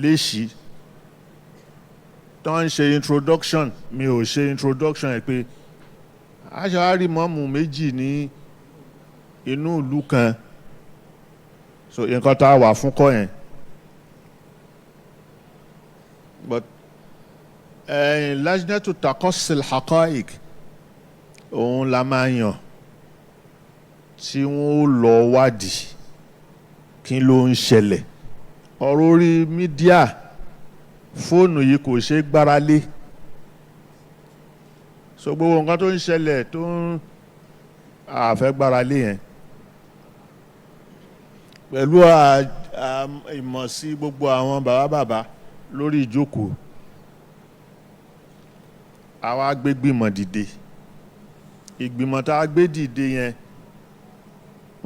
léṣì tó ń ṣe introduction mi ò ṣe introduction ẹ̀ pé aṣáárí mọ́mù méjì ní inú ìlú kan so nǹkan tá a wà fún kọ́ yẹn but lajnatu taqassil haqa'iq òun la máa yàn tí wọ́n lọ wádìí kí ló ń ṣẹlẹ̀ ọ̀rọ̀ orí mídíà fóònù yìí kò ṣeé gbára lé so gbogbo nǹkan tó ń ṣẹlẹ̀ tó ń àfẹ́ gbára lé yẹn pẹ̀lú ìmọ̀ sí gbogbo àwọn bàbá lórí ìjókòó àwa gbé gbìmọ̀ dìde ìgbìmọ̀ tá a gbé dìde yẹn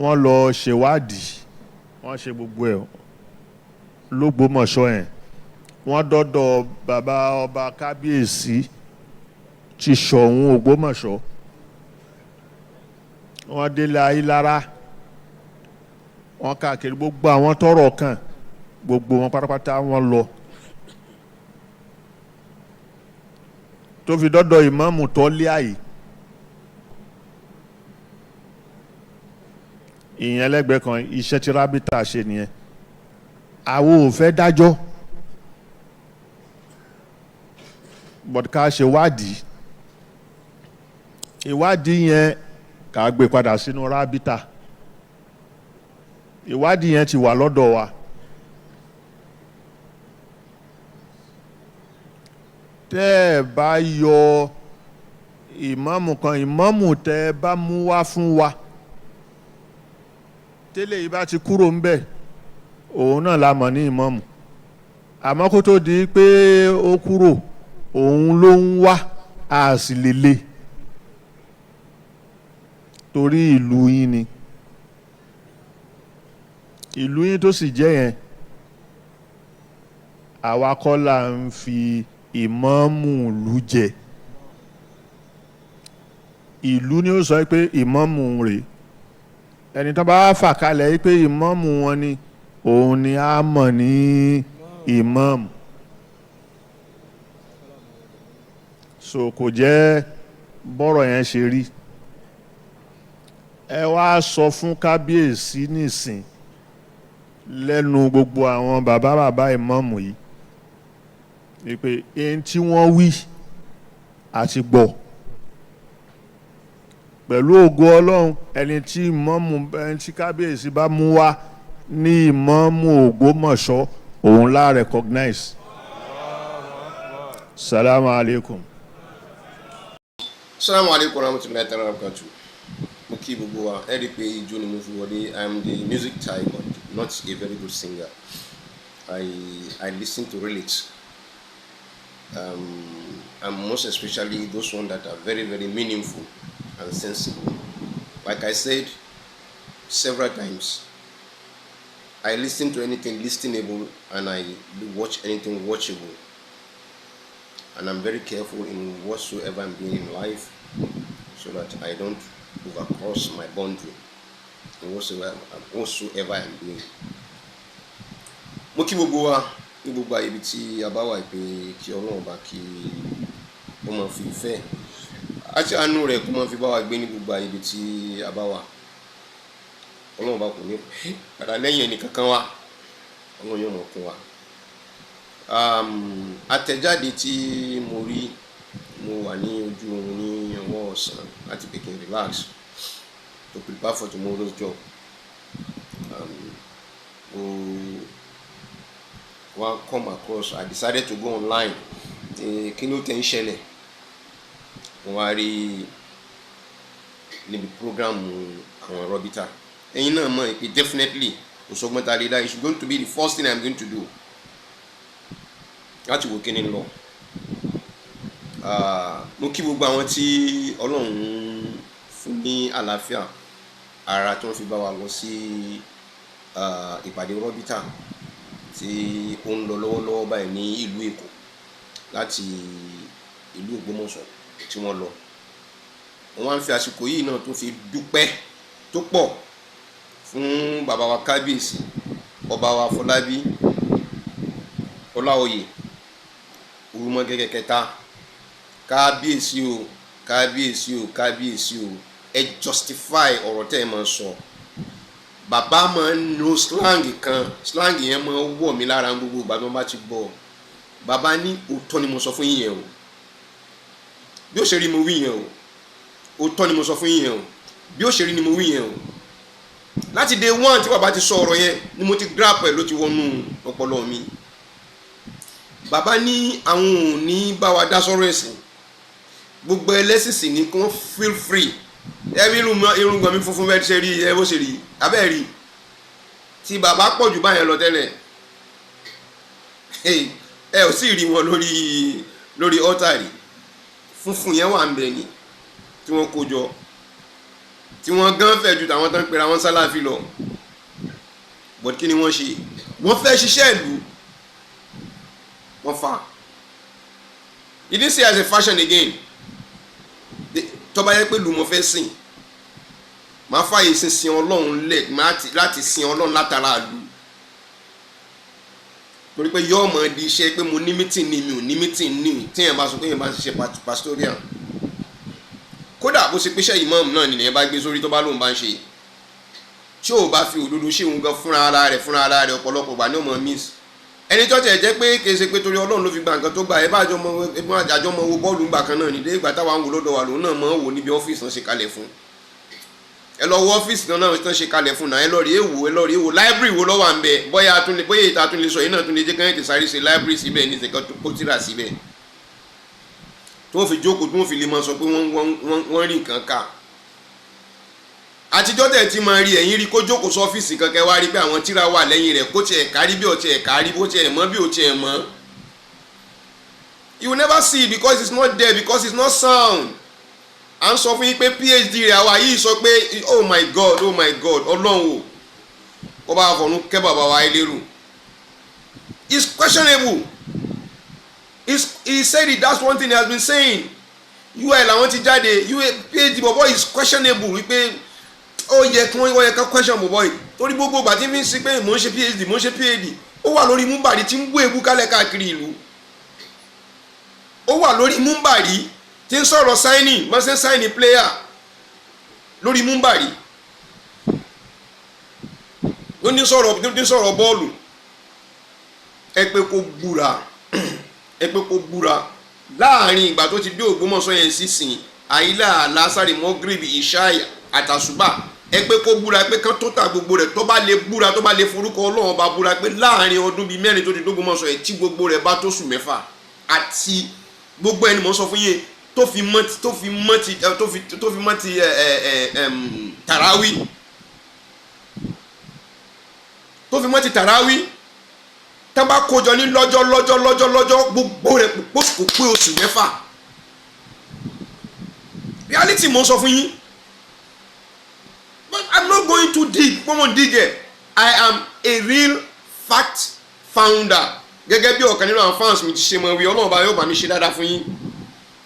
wọ́n lọ ṣèwádìí wọ́n ṣe gbogbo ẹ̀ l'Ógbómọ̀ṣọ́ yẹn wọ́n dọ́dọ̀ bàbá ọba kábíyèsí ti Ṣọ̀ún Ògbómọ̀ṣọ́ wọ́n délé Ayílára wọ́n káàkiri gbogbo àwọn tọ́rọ̀ kàn gbogbo wọn pátápátá wọ́n lọ tó fi dọ́dọ̀ ìmáàmù tọ́lé àyè ìyẹn lẹ́gbẹ̀ẹ́ kan iṣẹ́ tí Rabitah ṣe nìyẹn àwọn ò fẹ́ dájọ́ but ká ṣe ìwádìí yẹn ká gbé padà sínú Rabitah ìwádìí yẹn ti wà lọ́dọ̀ wa tẹ́ ẹ bá yọ ìmáàmù kan ìmáàmù tẹ́ ẹ bá mú wá fún wa tẹ́lẹ̀ yìí bá ti kúrò ń bẹ̀ òun náà la mọ̀ ní ìmáàmù àmọ́ kó tó di pé ó kúrò òun ló ń wá a sì lè le torí ìlú yín ni ìlú yín tó sì jẹ́ yẹn àwa kọ́ là ń fi ìmáàmù ìlú jẹ ìlú ni ó sọ pé ìmáàmù rèé ẹni tó bá fà kalẹ̀ pé ìmáàmù wọn ni òun ni a mọ̀ ní ìmáàmù so kò jẹ́ bọ́rọ̀ yẹn ṣe rí ẹ wá sọ fún kábíyèsí nísìn lẹ́nu gbogbo àwọn bàbá ìmáàmù yìí wípé ẹni tí wọ́n wí àti gbọ́ pẹ̀lú ògo Ọlọ́run ẹni tí kábíyèsí bá mú wá ní ìmáàmù Ògbómọ̀ṣọ́ òun la recognize. Salamu alaikum. Salamu alaikum warahmatullahi ta'ala wabarakatuh. Mo kí gbogbo wa ẹ rí pé ijó ni mo fi wọlé. I am the music type but not a very good singer. I listen to relate. And most especially those ones that are very, very meaningful and sensible. Like I said several times, I listen to anything listenable and I watch anything watchable. And I'm very careful in whatsoever I'm doing in life so that I don't overcross my boundary in whatsoever I'm doing. Mo kí gbogbo wa ní gbogbo ibi tí a bá wà pé kí Ọlọ́run bá kí ó máa fi ìfẹ́ àti àánú rẹ̀ kó máa fi bá wa gbé ní gbogbo ibi tí a bá wà. Ọlọ́run bá kò ní padà lẹ́yìn ẹnì kankan wa Ọlọ́run yóò mọ̀ kún wa. Àtẹ̀jáde tí mo rí mo wà ní ojú oorun ní ọwọ́ ọ̀sán láti pé kí n relax to prepare for tomorrow's job. One come across, I decided to go online. Kí ló tẹ̀ ń ṣẹlẹ̀? Mo wá rí níbi program àwọn Rabitah. Ẹ̀yin náà mọ̀ pé definitely Òṣogbọ́ntà leader is going to be the first thing I'm going to do. Láti wo kí ni lọ. Mo kí gbogbo àwọn tí Ọlọ́run fún ní àlàáfíà ara tó ń fi bá wa lọ sí ìpàdé Rabitah tí ó ń lọ lọ́wọ́lọ́wọ́ báyìí ní ìlú Èkó láti ìlú Ogbomoso tí wọ́n lọ. Wọ́n wá ń fi àsìkò yìí náà tó fi dúpẹ́ tó pọ̀ fún bàbá wa kábíyèsí ọba wa Fọlábí Ọláoyè Òrùmọgẹ̀gẹ̀ kẹta kábíyèsí o kábíyèsí o kábíyèsí o ẹ justify ọ̀rọ̀ tẹ́ ẹ máa sọ. Bàbá máa ń lo slang kan, slang yẹn máa ń wọ̀ mí lára gbogbo ìgbà tí wọ́n bá ti gbọ́. Bàbá ní òótọ́ ni mo sọ fún yín yẹn o, bí ó ṣe rí mo wí yẹn o, òótọ́ ni mo sọ fún yín yẹn o, bí ó ṣe rí ni mo wí yẹn o. Láti day one tí bàbá ti sọ ọ̀rọ̀ yẹn ni mo ti grab ẹ̀ ló ti wọnú ọpọlọ mi. Bàbá ní àwọn ò ní bá wa dá sọ́rọ̀ ẹ̀sìn, gbogbo ẹlẹ́sìn sì ni kí wọ́n feel free. Ẹbí irùngbọ̀n mi funfun bẹ́ẹ̀ ṣe rí ẹ bó ṣe rí abẹ́ rí tí bàbá pọ̀ jù báyẹn lọ tẹ́lẹ̀ ẹ ò sì rí wọn lórí ọ́tàrí funfun yẹn wà ń bẹ ni tí wọ́n kó jọ tí wọ́n gán fẹ́ ju tàwọn tán pera wọn sálàfí lọ. But kí ni wọ́n ṣe? Wọ́n fẹ́ ṣiṣẹ́ ìlú, wọ́n fa. You didn't say as a fashion again. Tó bá yẹ pé ìlú mo fẹ́ sìn, máa fààyè sin Ọlọ́run lẹ̀ láti sin Ọlọ́run látara ìlú. Torí pé yóò mọ̀ di iṣẹ́ pé mo ní meeting ni mi ò ní meeting ni tí yẹn bá sọ pé yẹn bá ń ṣiṣẹ́ pastoral. Kódà bó ṣe péṣẹ́ imam náà nìyẹn bá gbé sórí tó bá lóun bá ń ṣe, tí ò bá fi òdodo ṣe òun gan fúnra ara rẹ̀ ọ̀pọ̀lọpọ̀ gbà ní ọmọ miss. Ẹni tó tẹ̀ jẹ́ pé kì í ṣe pé torí Ọlọ́run ló fi gba nǹkan tó gbà ẹ bá àjọ mọ wo bọ́ọ̀lù ńgbà kan náà nílé ìgbà táwa ń wò lọ́dọ̀ wa lòun náà mọ̀ ń wò níbi ọ́fíìsì náà ṣe kalẹ̀ fún. Ẹ lọ wo ọ́fíìsì náà tán ṣe kalẹ̀ fún náà ẹ lọ rí èwo library wo lọ́wọ́ à ń bẹ bóyá ìta tún lè sọ yìí náà tún lè jẹ́ kẹ́hìn tí sáré ṣe library síbẹ̀ ní ìṣẹ̀kan tó kó tírà síbẹ̀ tí wọ́n fi jókòó tí wọ́n fi lè máa sọ pé wọ́n rí nǹkan kà. Àtijọ́ tẹ̀ tí máa rí ẹ̀yìn rí kó jókòó sọ́fíìsì kankan wá rí pé àwọn tírà wà lẹ́yìn rẹ̀ kó tiẹ̀ kárí bí ó tiẹ̀ kárí bó tiẹ̀ mọ́ bí ó tiẹ̀ mọ́. You will never see it because it's not there, because it's not sound. À ń sọ fún yín pé PhD rẹ̀ àwa yìí sọ pé oh my God Ọlọ́run o bá fọ̀nù kẹ́ bàbá wa ẹlẹ́rù. It's questionable. He said it, that's one thing he has been saying. Làwọn ti jáde PhD bọ̀bọ̀ is questionable wípé ó yẹ kí wọ́n yẹ ká question bọ̀bọ̀ yìí torí gbogbo ìgbà tí mi ń sí pé mò ń ṣe PhD ó wà lórí múmbàrí tí ń gbó ebú kálẹ̀ káàkiri ìlú. Ó wà lórí múmbàrí tí ń sọ̀rọ̀ signing wọ́n ṣe signing player lórí múmbàrí ló ní sọ̀rọ̀ bọ́ọ̀lù. Ẹ pé kó búra láàrin ìgbà tó ti dé Ògbómọ̀ṣọ́ yẹn sísìn àyílà lásàrì mọ́gírìbì ìṣáì àtàṣùbà. Ẹ pé kó búra pé kán tó ta gbogbo rẹ̀ tó bá lè búra tó bá lè forúkọ Ọlọ́run bá búra pé láàrin ọdún bíi mẹ́rin tó ti dé Ògbómọ̀ṣọ́ yẹn tí gbogbo rẹ̀ bá tó sùn mẹ́fà àti gbogbo ẹni mọ̀ sọ fún yín tó fi mọ́ ti tàràwí tán bá kójọ ní lọ́jọ́ gbogbo rẹ̀ kò pé oṣù mẹ́fà. Reality mo sọ fún yín. But I'm not going to dig pọ́nmọ́ dig ẹ̀. I am a real fact founder. Gẹ́gẹ́ bí ọ̀kan nínú àwọn fans mi ti ṣe mọ̀ wí Ọlọ́run bá yóò bá mi ṣe dáadáa fún yín.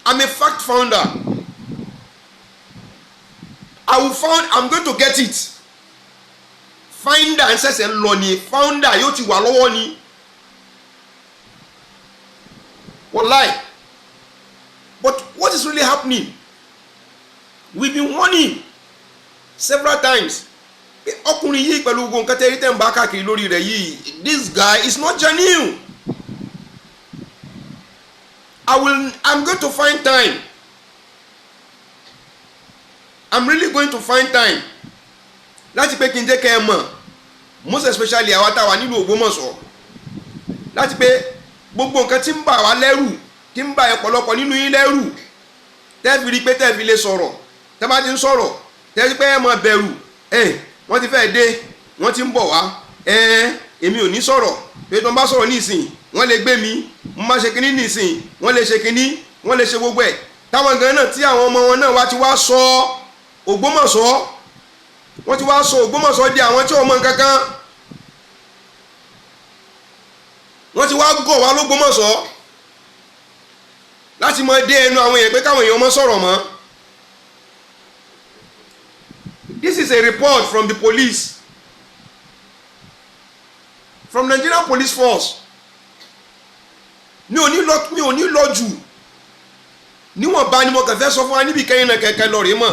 I'm a fact founder. I'm going to get it. Finder ń ṣẹ̀ṣẹ̀ lọ ni founder yóò ti wà lọ́wọ́ ni. Wallahi. But what is really happening? We've been warning several times. Ọkùnrin yìí pẹ̀lú gbogbo nǹkan tẹ́rí tẹ́ ń bá káàkiri lórí rẹ̀ yìí, this guy is not genuine. I'm going to find time. I'm really going to find time. Láti pé kí n jẹ́ kẹ́ ẹ mọ̀, most especially àwa táwa nílùú Ògbómọ̀ṣọ́. Láti pé gbogbo nǹkan tí ń bà wá lẹ́rù, tí ń bà ọ̀pọ̀lọpọ̀ nínú yín lẹ́rù, tẹ́ fi rí pé tẹ́ fi lè sọ̀rọ̀, tẹ́ bá ti ń sọ̀rọ̀, tẹ́ fi pé ẹ máa bẹ̀rù, wọ́n ti fẹ́ dé, wọ́n ti ń bọ̀ wá, èmi ò ní sọ̀rọ̀, pé tó ń bá sọ̀rọ̀ nísìn, wọ́n lè gbé mi, mo máa ṣe kinní nísìn, wọ́n lè ṣe kinní, wọ́n lè ṣe gbogbo ẹ̀. Táwọn gan náà tí àwọn ọmọ wọn náà wá ti wá sọ Ògbómọ̀ṣọ́, wọ́n ti wá sọ Ògbómọ̀ṣọ́ di àwọn tí wọ́n mọ nǹkan kan. Wọ́n ti wá gọ̀ wá l'Ógbómọ̀ṣọ́ láti mọ dé ẹnu àwọn èèyàn pé káwọn èèyàn mọ́ sọ̀rọ̀ mọ́. This is a report from the police, from Nigerian Police Force. mi ò ní lọ jù níwọ̀n bá ní mo kàn fẹ́ sọ fún wa níbi kẹ́yìn náà kẹ́kẹ́ lọ rèé mọ̀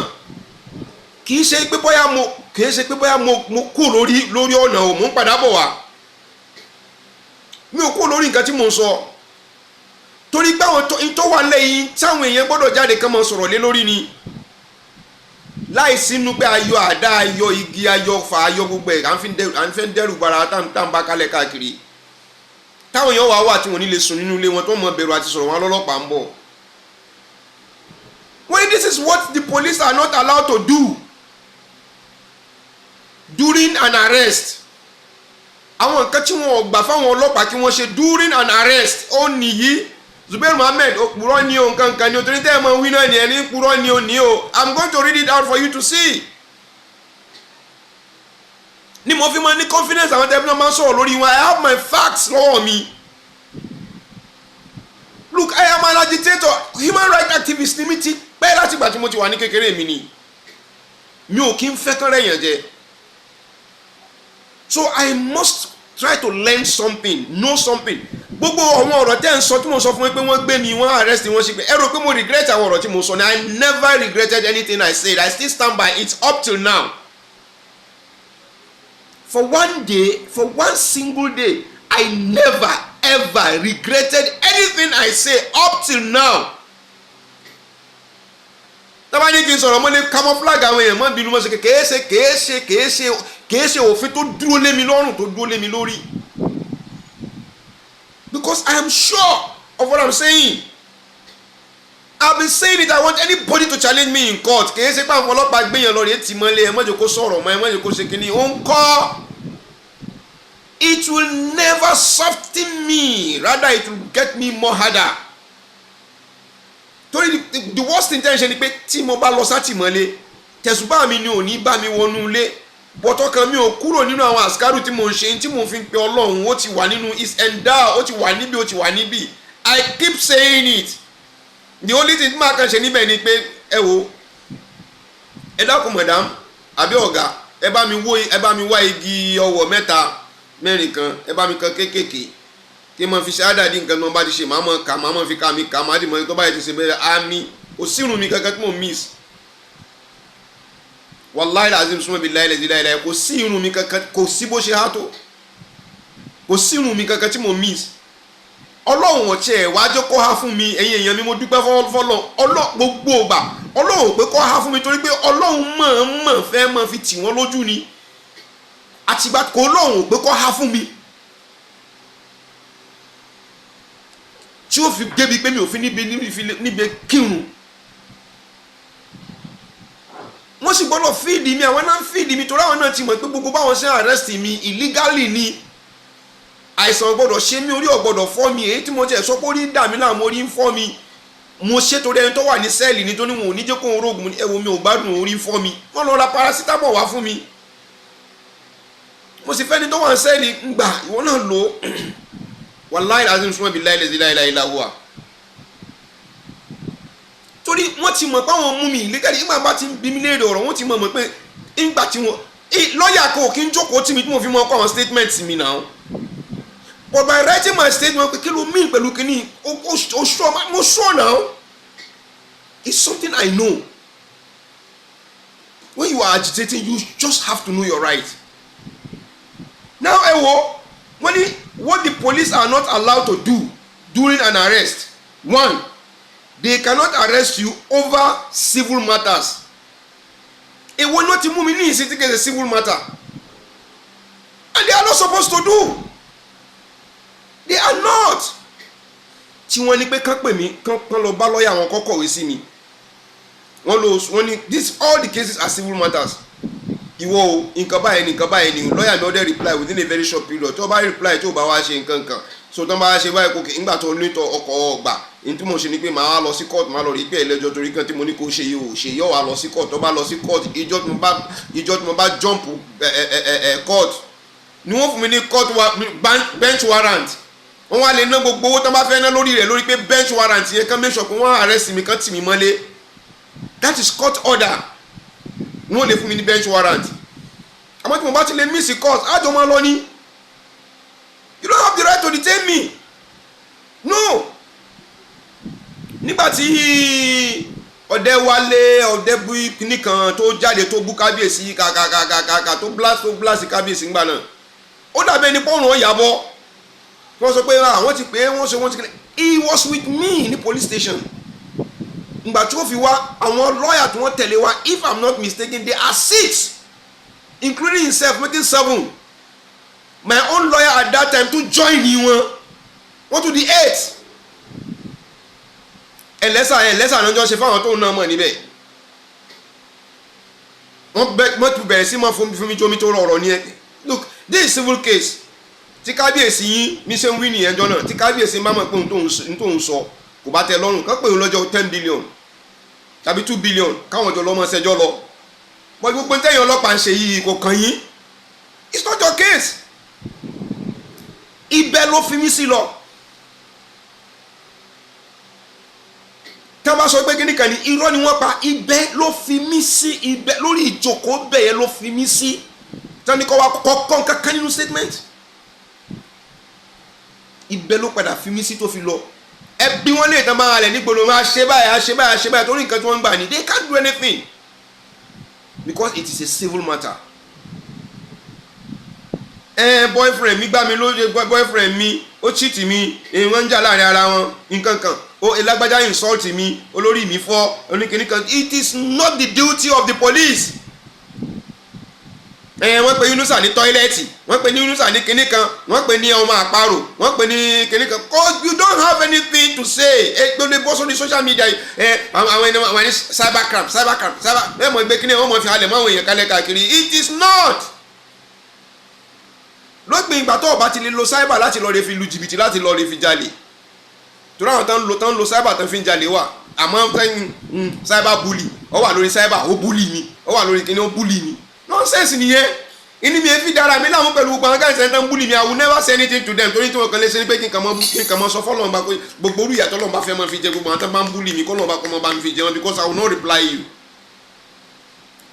kì í ṣe pé bóyá mo kú lórí ọ̀nà ò mò ń padà bọ̀ wá mi ò kú lórí nǹkan tí mò ń sọ torí pé àwọn tó wà lẹ́yìn táwọn èèyàn gbọ́dọ̀ jáde kán máa sọ̀rọ̀ lé lórí ni láì sínú pé ayọ̀ àdá ayọ̀ igi ayọ̀ fà ayọ̀ gbogbo ẹ̀ à ń fẹ́ dẹ́rù bara tá ń bá kálẹ̀ káàkiri táwọn èèyàn wà tí wọ́n ní lè sùn nínú ilé wọn tó mọ bẹ̀rù àti sọ̀rọ̀ wọn lọ́lọ́pàá ń bọ̀. When this is what the police are not allowed to do during an arrest àwọn nǹkan tí wọn gbà fáwọn ọlọ́pàá kí wọ́n ṣe during an arrest ó nìyí Zubair Mohammed òpùrọ́ ni o nǹkan ni o torí tẹ́ ẹ mọ wí náà ni ẹni purọ́ ni o ní o I'm going to read it out for you to see ni mo fi máa ní confidence àwọn tẹ́bí náà máa ń sọ̀rọ̀ lórí wọn I have my facts lọ́wọ́ mi. Look, I am an agitator, human rights activist ni mi ti pẹ́ láti ìgbà tí mo ti wà ní kékeré mi ni mi ò kí ń fẹ́ kán rẹ̀yàn jẹ so I must try to learn something, know something. Gbogbo àwọn ọ̀rọ̀ tẹ́ ń sọ tí mo sọ fún mi pé wọ́n gbé mi wọ́n arrest wọ́n ṣe pé ẹ rò pé mo regret àwọn ọ̀rọ̀ tí mo sọ ni I never regretted anything I said. I still stand by it up till now. For one day, for one single day, I never ever regretted anything I say up till now. Tábà ní kí n sọ̀rọ̀ mo lè camouflage àwọn èèyàn mọ́ bínú mọ́ sí kèé ṣe òfin tó dúró lé mi lọ́rùn tó dúró lé mi lórí. Because I am sure of what I'm saying. I've been saying it. I want anybody to challenge me in court. Kèé ṣe pé àwọn ọlọ́pàá gbé yẹn lọ rèé tì mọ́lé ẹ mọ́jọ kó sọ̀rọ̀ mọ́ ẹ mọ́jọ kó ṣe kínní ó ń kọ́. It will never soften me. Rather, it will get me more harder. Torí the worst intention ni pé tí mo bá lọ sátìmọ́lé tẹ̀sùbá mi ni ò ní bá mi wọnú ilé bọ́tọ̀ kan mi ò kúrò nínú àwọn àsìkárù tí mo ń ṣe tí mo fi ń pe Ọlọ́run ó ti wà nínú is endow ó ti wà níbi ó ti wà níbi I keep saying it. The only thing máa kàn ṣe níbẹ̀ ni pé ẹ wo ẹ dákun madam àbí ọ̀gá ẹ bá mi wá igi ọwọ́ mẹ́rin kan ẹ bá mi kan kéékèèké kí n máa fi ṣe àdàdí nǹkan tí wọ́n bá ti ṣe màá máa fi ká mi kà máa dì mọ́ tó bá yẹ ti ṣe bẹ́ẹ̀ àmì kò sírun mi kankan tí mo miss wàláì làzim súnmọ́ bí láìláì kò sí irun mi kankan kò sí bó ṣe há tó kò sí irun mi kankan tí mo miss Ọlọ́run ọ̀chẹ́ ẹ̀ wájọ́ kó há fún mi ẹ̀yin èèyàn mi mo dúpẹ́ fọ́lọ́ gbogbo ìgbà Ọlọ́run ò pé kó há fún mi torí pé Ọlọ́run mọ̀ fẹ́ mọ̀ fi tì wọ́n lójú ni àtìgbà kó Ọlọ́run ò pé kó há fún mi tí ó fi débi pé mi ò fi níbi kírun wọ́n sì gbọ́dọ̀ fíìdì mi àwọn náà ń fíìdì mi torí àwọn náà ti mọ̀ pé gbogbo báwọn ṣe arrest mi illegally ni àìsàn gbọ́dọ̀ ṣe mí orí ọ̀gbọ́dọ̀ fọ́ mi èyí tí mo tiẹ̀ sọ pé orí ń dà mí láàmú orí ń fọ́ mi mo ṣe torí ẹni tó wà ní sẹ́ẹ̀lì nítorí wọn ò ní jẹ́ kó orógùn ẹ̀wọ̀n mi ò gbádùn orí ń fọ́ mi wọ́n lọ ra paracetamol wá fún mi mo sì fẹ́ni tó wà ní sẹ́ẹ̀lì ń gbà ìwọ náà lò ó wàláì azim súnmọ́ bí láìláìláìláwà torí wọ́n ti mọ̀ pé àwọn mú mi illegally ìgbà bá ti bí mi léèrè ọ̀rọ̀ wọ́n ti mọ̀ pé ìgbà tí wọ́n lọ́ọ̀yà kò kí ń jókòó tì mí tí mo fi mọ̀ kọ́ àwọn statements mi náà but by writing my statement pé kí ló mean pẹ̀lú kíní mo sure now it's something I know when you are agitating you just have to know your right now ẹ wo wọ́n ní what the police are not allowed to do during an arrest one they cannot arrest you over civil matters. Èwo náà ti mú mi ní ìsìn tí kò ṣe civil matter. And they are not supposed to do. They are not. Tí wọ́n ní pé kán pè mí kán lọ bá lọ́ọ̀yà wọn kọ́kọ́ wé sí mi. Wọ́n ní this all the cases are civil matters. Ìwọ o nǹkan báyìí ni lọ́ọ̀yà mi ọdẹ reply within a very short period. Tó bá reply tó bá wá ṣe nǹkan kan. So tó bá wá ṣe báyìí kò kì nígbà tó ní ọkọ̀ ọgbà. Ní tí mo ṣe ni pé màá lọ sí court màá lọ rí pé ẹlẹ́jọ́ torí kan tí mo ní kó ṣe yìí ò ṣe yọ̀ wá lọ sí court tó bá lọ sí court ìjọ́ tí mo bá jump court ni wọ́n fún mi ní bench warrant wọ́n wá lè ná gbogbo owó tó bá fẹ́ ná lórí rẹ̀ lórí pé bench warrant yẹn kán make sure pé wọ́n arrest mi kán tì mí mọ́lé that is court order ni wọ́n lè fún mi ní bench warrant àmọ́ tí mo bá ti lè miss court àjọ máa lọ ní you don't have the right to detain me no. nígbà tí ọdẹ wálé ọdẹ bú kíní kan tó jáde tó bú kábíyèsí kàkàkàkàkà tó blast kábíyèsí ńgbà náà ó dàbí ẹni pọ́nrún ọ̀yàbọ̀ wọ́n sọ pé àwọn ti pè é wọ́n ṣe kíní. He was with me ní police station ngbà tí ó fi wá àwọn lawyer tí wọ́n tẹ̀lé wa if I'm not mistaken they are 6 including himself making 7. My own lawyer at that time to join wọn to the 8. ẹlẹ́sà náà jọ ṣe fáwọn tó ń ná mọ̀ níbẹ̀ wọ́n tún bẹ̀rẹ̀ sí mọ́ fún mi jómi tó rọrọ̀ ní ẹ. Look, this is civil case tí kábíyèsí yín mi ṣe ń wí nìyẹn jọ náà tí kábíyèsí bá mọ̀ pé n tó ń sọ kò bá tẹ́ lọ́rùn kán pè ń lọ́jọ́ 10 billion tàbí 2 billion káwọn jọ lọ́mọ ṣẹjọ́ lọ wọ́n gbogbo tẹ́yìn ọlọ́pàá ń ṣe yìí kò kàn yín. It's not your case. Ibẹ̀ ló fi mí sí lọ. Tá bá sọ pé kíní kan ní irọ́ ni wọ́n pa ibẹ̀ ló fi mí sí ibẹ̀ lórí ìjókòó bẹ̀ yẹn ló fi mí sí. Tá ní kọ́ wa kọ́kọ́ kankan nínú statement. Ibẹ̀ ló padà fi mí sí tó fi lọ. Ẹbí wọn lè tán máa rẹ̀ nígboro máa ṣe báyìí torí nǹkan tí wọ́n ń gbà ní. They can't do anything because it is a civil matter. Boyfriend mi gbá mi lóde boyfriend mi ó cheat mi wọ́n ń jà láàrin ara wọn nǹkan kan ó elágbájá insult mi olórí mi fọ́ oníkìní kan. It is not the duty of the police. Wọ́n pe Yunusa ní tọ́ílẹ̀tì wọ́n pe ní Yunusa ní kinní kan wọ́n pe ní ọmọ àparò wọ́n pe ní kinní kan cause you don't have anything to say. Gbogbo bọ́ sórí social media àwọn ẹni cybercrime mọ̀ ẹgbẹ́ kinní wọ́n mọ̀ fi halẹ̀ mọ́ àwọn èèyàn kálẹ̀ káàkiri. It is not. Lópin ìgbà tó o bá ti lè lo cyber láti lọ rẹ fi lu jìbìtì láti lọ rẹ fi jalè torí àwọn tán lo cyber tán fi ń jalè wà àmọ́ cyber bully ó wà lórí cyber ó bully mi ó wà lórí kinní ó bully mi. Nonsense nìyẹn. Inú mi fi dára mi láwọn pẹ̀lú gbogbo àwọn guys tán bully mi. I will never say anything to them torí tí wọ́n kàn lè ṣe ní pé kí n kàn mọ́ sọ fọ́lọ́run bá pé gbogbo orí ìyàtọ̀ lọ́nba fẹ́ mọ́ fi jẹ gbogbo àwọn tán bá ń bully mi kọ́ lọ́nba kọ́ mọ́ bá mi fi jẹ wọn because I will not reply you.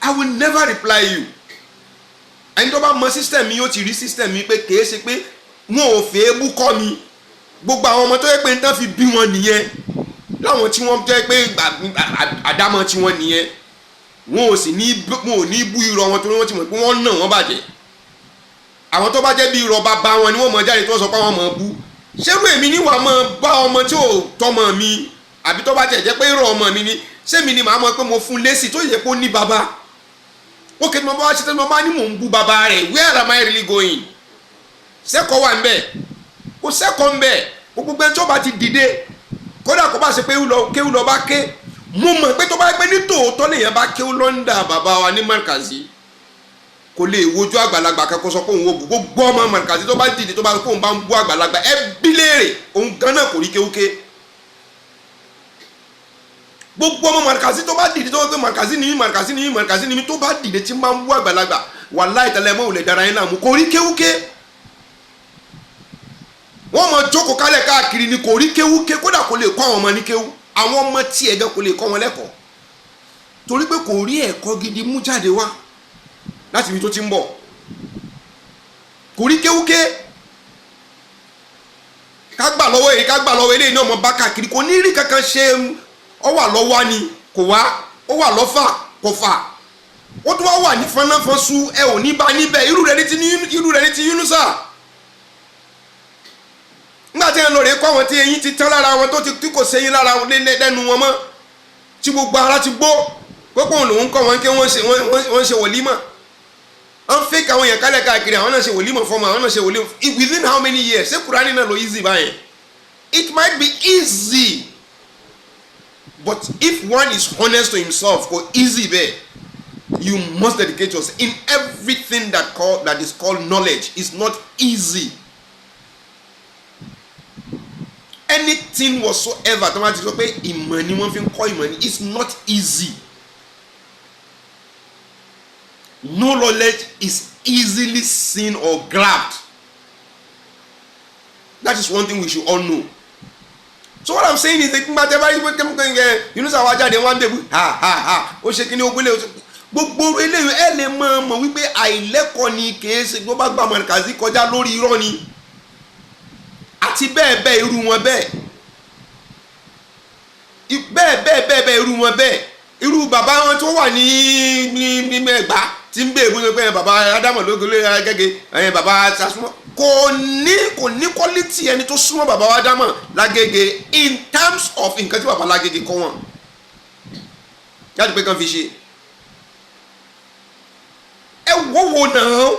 I will never reply you. Ẹni tó bá mọ system mi yóò ti rí system mi pé kìí ṣe pé wọn ò fẹ́ bú kọ́ mi. Gbogbo àwọn ọmọ tó yẹ pé nǹkan fi bí wọn nìyẹn láwọn tí wọ́n jẹ́ pé àdámọ́ tí wọ́n nìyẹn wọn ò ní bú irọ́ wọn torí wọ́n ti mọ̀ pé wọ́n nà wọ́n bàjẹ́. Àwọn tó bá jẹ́ bí irọ́ bàbá wọn ni wọ́n mọ̀ jáde tó sọ pé wọ́n mọ̀ bú. ṣérú èmi níwà mọ̀ bá ọmọ tí ò tọmọ mi àbí tó bá jẹ́ pé irọ́ ọmọ mi ni ṣé mi ni màá mọ̀ pé mo fún lésì tó yẹ kó ní bàbá. Ó kẹ́ tí mo bá wá ṣe tí mo bá ní mò ń bú bàbá rẹ̀ where am I really going? Sẹ́kọ̀ọ́ wà ń bẹ̀ kò sẹ́kọ̀ọ́ ń bẹ̀ gbogbo ẹni tó bá ti dìde kódà kó bá ṣe pé kéwù lọ bá ké mo mọ̀ pé tó bá gbé ní tòótọ́ lèèyàn bá kéwù lọ́ndà bàbá wa ní Markazi kò lè wojú àgbàlagbà kan kó sọ pé òun ò bú gbogbo ọmọ Markazi tó bá dìde tó bá kó òun bá ń bú àgbàlagbà ẹ bí léèrè òun gan náà kò rí kéwúké gbogbo ọmọ Markazi tó bá dìde tó wọ́n pé Markazi ni mí tó bá dìde tí máa ń bú àgbàlagbà wàláhì tẹ́lẹ̀ mọ́ òlẹ̀ dára yín náà mú kò rí kéwúké wọ́n mọ̀ jókòó kálẹ̀ káàkiri ni kò rí kéwúké kódà kò lè kọ́ àwọn ọmọ ní kéwú àwọn ọmọ tí ẹ̀gẹ́ kò lè kọ́ wọn lẹ́kọ̀ọ́ torí pé kò rí ẹ̀kọ́ gidi mú jáde wá láti ibi tó ti ń bọ̀ kò rí kéwúké ká gbà lọ́wọ́ eléyìí náà mọ̀ bá káàkiri kò ní rí kankan ṣe ó wà lọ́wọ́ ni kò wá ó wà lọ́fà kò fà ó tún wá wà ní fọnáfọ́sù ẹ ò ní bá níbẹ̀ irú rẹ̀ ní ti Yunusa nígbà tí ẹ lọ rè kọ́ àwọn tí eyín ti tán lára wọn tó ti kò sẹ́yìn lára wọn lẹ́nu wọn mọ́ tí gbogbo ara ti gbó gbogbo òun lòun kọ́ wọn kí wọ́n ṣe wòlímọ̀ wọ́n fẹ́ káwọn èèyàn kálẹ̀ káàkiri àwọn náà ṣe wòlímọ̀ fọ́ọ̀mù àwọn náà ṣe wòlímọ̀ within how many years ṣé Kùránì náà lọ easy báyẹn it might be easy but if one is honest to himself kò easy bẹ́ẹ̀ you must dedicate yourself in everything that is called knowledge is not easy. Anything whatsoever tó máa ti sọ pé ìmọ̀ ni wọ́n fi ń kọ́ ìmọ̀ ni it's not easy. No knowledge is easily seen or grabbed. That is one thing we should all know. So what I'm saying is that Yunusa wá jáde wọ́n débù ó ṣe kíní ogúnlé gbogbo eléyìí ẹ lè mọ̀ wípé àìlẹ́kọ̀ọ́ ni kìí ṣe gbogbo àgbà Markazi kọjá lórí irọ́ ni àti bẹ́ẹ̀ irú wọn bẹ́ẹ̀ bẹ́ẹ̀ irú wọn bẹ́ẹ̀ irú bàbá wọn tó wà ní Ẹ̀gbá tí ń bèèrè fún pé bàbá Ádámọ̀ lógolé Agége bàbá Sasúmọ́ kò ní quality ẹni tó súnmọ́ bàbá Ádámọ̀ Lágége in terms of nǹkan tí bàbá Lágége kọ́ wọn láti pé kan fi ṣe ẹ wo náà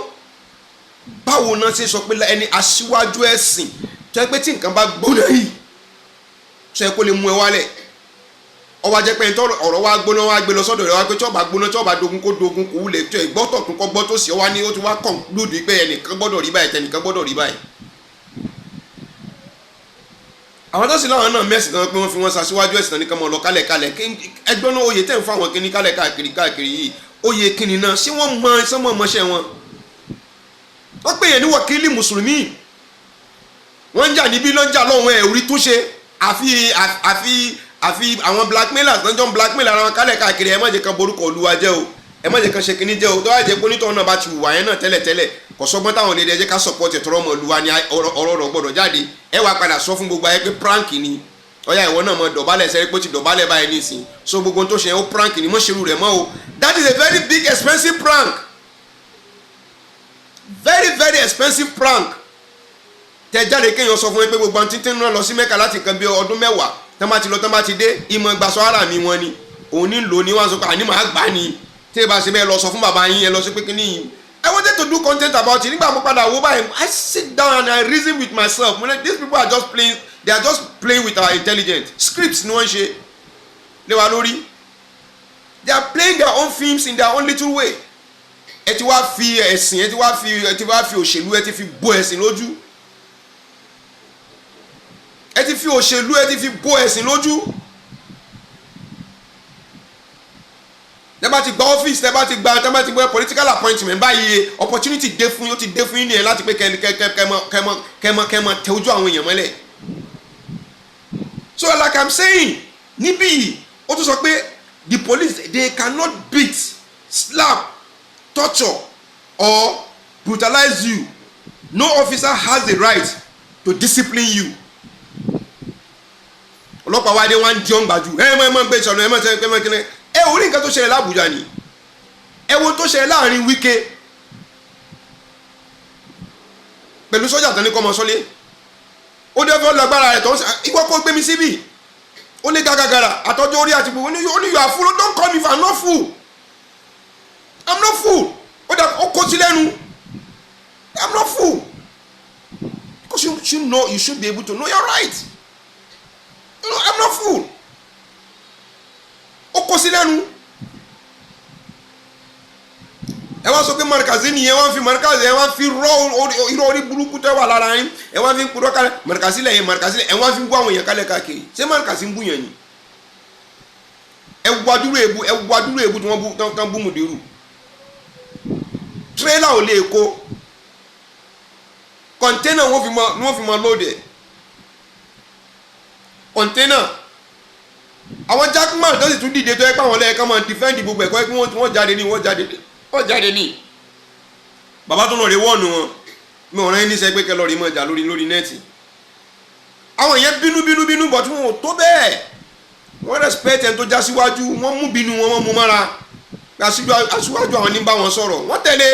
báwo náà ṣe sọ pé ẹni aṣíwájú ẹ̀sìn tó yẹ pé tí nǹkan bá gbóná yìí tó yẹ kó lè mú ẹ wálẹ̀ ọwọ́ ajẹ́ pé ọ̀rọ̀ wa gbóná wa gbé lọ sọ́dọ̀ rẹ̀ wá pé tí ọba gbóná tí ọba dogun kó dogun kò wúlẹ̀ tó ẹ̀ gbọ́tọ̀ tún kọ́ gbọ́ tó sì ọwá ní ó ti wá conclude pé ẹnìkan gbọ́dọ̀ rí báyìí tẹnìkan gbọ́dọ̀ rí báyìí. àwọn tó sì láwọn náà mẹ́sìn náà pé wọ́n fi wọ́n ṣaṣíwájú ẹ̀sìn náà ní kọ́mọ lọ kálẹ̀ ẹgbẹ́ náà oyè tẹ̀ ń fún àwọn kíní kálẹ̀ káàkiri yìí oyè kíní náà ṣé wọ́n mọ sọ́mọ́ ọmọṣẹ́ wọn. wọ́n pè yẹn ní wọ̀kílì mùsùlùmí wọ́n ń jà níbí lọ́njà lọ́wọ́ ẹ̀ orí túnṣe àfi àwọn blackmailers náà jọ ń blackmail ara wọn kálẹ̀ káàkiri ẹ má jẹ́ kan borúkọ Olúwa jẹ́ o ẹ má jẹ́ kan ṣe kíní jẹ́ o tó wá jẹ́ pé onítọ̀ náà bá ti wùwà yẹn náà tẹ́lẹ̀ kò sọgbọ́n táwọn lè jẹ́ ká support ẹ̀tọ́rọ̀ ọmọ Olúwa ni ọ̀rọ̀ rọ̀ gbọ́dọ̀ jáde ẹ wá padà sọ fún gbogbo ayé pé prank ni ọ̀yà ìwọ náà mọ dọ̀bálẹ̀ sẹ́rí pé ó ti dọ̀bálẹ̀ báyìí nísìn so gbogbo tó ṣe ó prank ni mọ́ ṣerú rẹ̀ mọ́ o that is a very big expensive prank very expensive prank tẹ jáde kéèyàn sọ fún mi pé gbogbo àwọn títí náà lọ sí Mẹ́kà láti kan bí ọdún mẹ́wàá tọ́mátì lọ tọ́mátì dé ìmọ̀ gbàsọ ara mi wọn ni òun ní lò ní wọn sọ pé àní màá gbà ní tí ẹ bá ṣe bẹ́ẹ̀ lọ sọ fún bàbá yín ẹ lọ sí pé kíní yìí I wanted to do content about it nígbà mo padà wo báyìí I sit down and I reason with myself these people are just playing with our intelligence scripts ni wọ́n ṣe lé wa lórí they are playing their own films in their own little way ẹ ti wá fi ẹ̀sìn ẹ ti wá fi òṣèlú ẹ ti fi bò ẹ̀sìn lójú ẹ ti fi òṣèlú ẹ ti fi bò ẹ̀sìn lójú tẹ́ bá ti gba ọ́fíìsì tẹ́ bá ti gba political appointment báyìí opportunity dé fún yín ó ti dé fún yín nìyẹn láti pé kẹmọ tẹ ojú àwọn èèyàn mọ́lẹ̀ so like I'm saying níbí ó tún sọ pé the police they cannot beat slap torture or brutalize you no officer has the right to discipline you ọlọ́pàá wa dé wọ́n ń di ọ̀n gbàjú mọ̀ gbé ìṣọ̀nà mọ̀ sẹ́yìn pẹ́mọ́ kíni orí nǹkan tó ṣẹlẹ̀ l'Àbújá ni wo tó ṣẹlẹ̀ láàrin Wike pẹ̀lú sọ́jà tán ní kọ́mọ sọ́lé ó dẹ́ fọ́ lágbára rẹ̀ tó ń sẹ́ ìwọ kó gbé mi síbì ó ní gàgàgàrà àtọ́jú orí àti gbogbo ó ní you are fool don't call me if I'm not fool ó dà ó kó sí lẹ́nu I'm not fool because you should be able to know your right. No, I'm not fool. Ó kó sí lẹ́nu. Ẹ wá sọ pé Markazi nìyẹn wọ́n fi Markazi ẹ wá fi rọ irọ́ orí burúkú tẹ́ wà lára yín ẹ wá fi kúrọ́ kalẹ̀ Markazi lẹ́yìn ẹ wá fi bú àwọn èèyàn kalẹ̀ káàkiri ṣé Markazi ń bú yẹn ni? Ẹ wá dúró èbú tí wọ́n tán bú Mudiru. Tírélà ò lè kó kọ̀ńténà wọ́n fi mọ lóde kọ̀ńténà àwọn jackman tó sì tún dìde tó yẹ pé àwọn lẹ́ẹ̀kan máa defend gbogbo ẹ̀kọ́ pé wọ́n jáde ní bàbá tó lọ rí wọ́ọ̀nù wọn mi ò rán ní sẹ́ pé kẹlọ́ rí mọ́ ìjà lórí nẹ́ẹ̀tì àwọn èèyàn bínú bọ̀ tí wọn ò tó bẹ́ẹ̀ wọ́n respect ẹni tó já síwájú wọ́n mú bínú wọn mú mára aṣíwájú àwọn ní bá wọn sọ̀rọ̀ wọ́n tẹ̀lé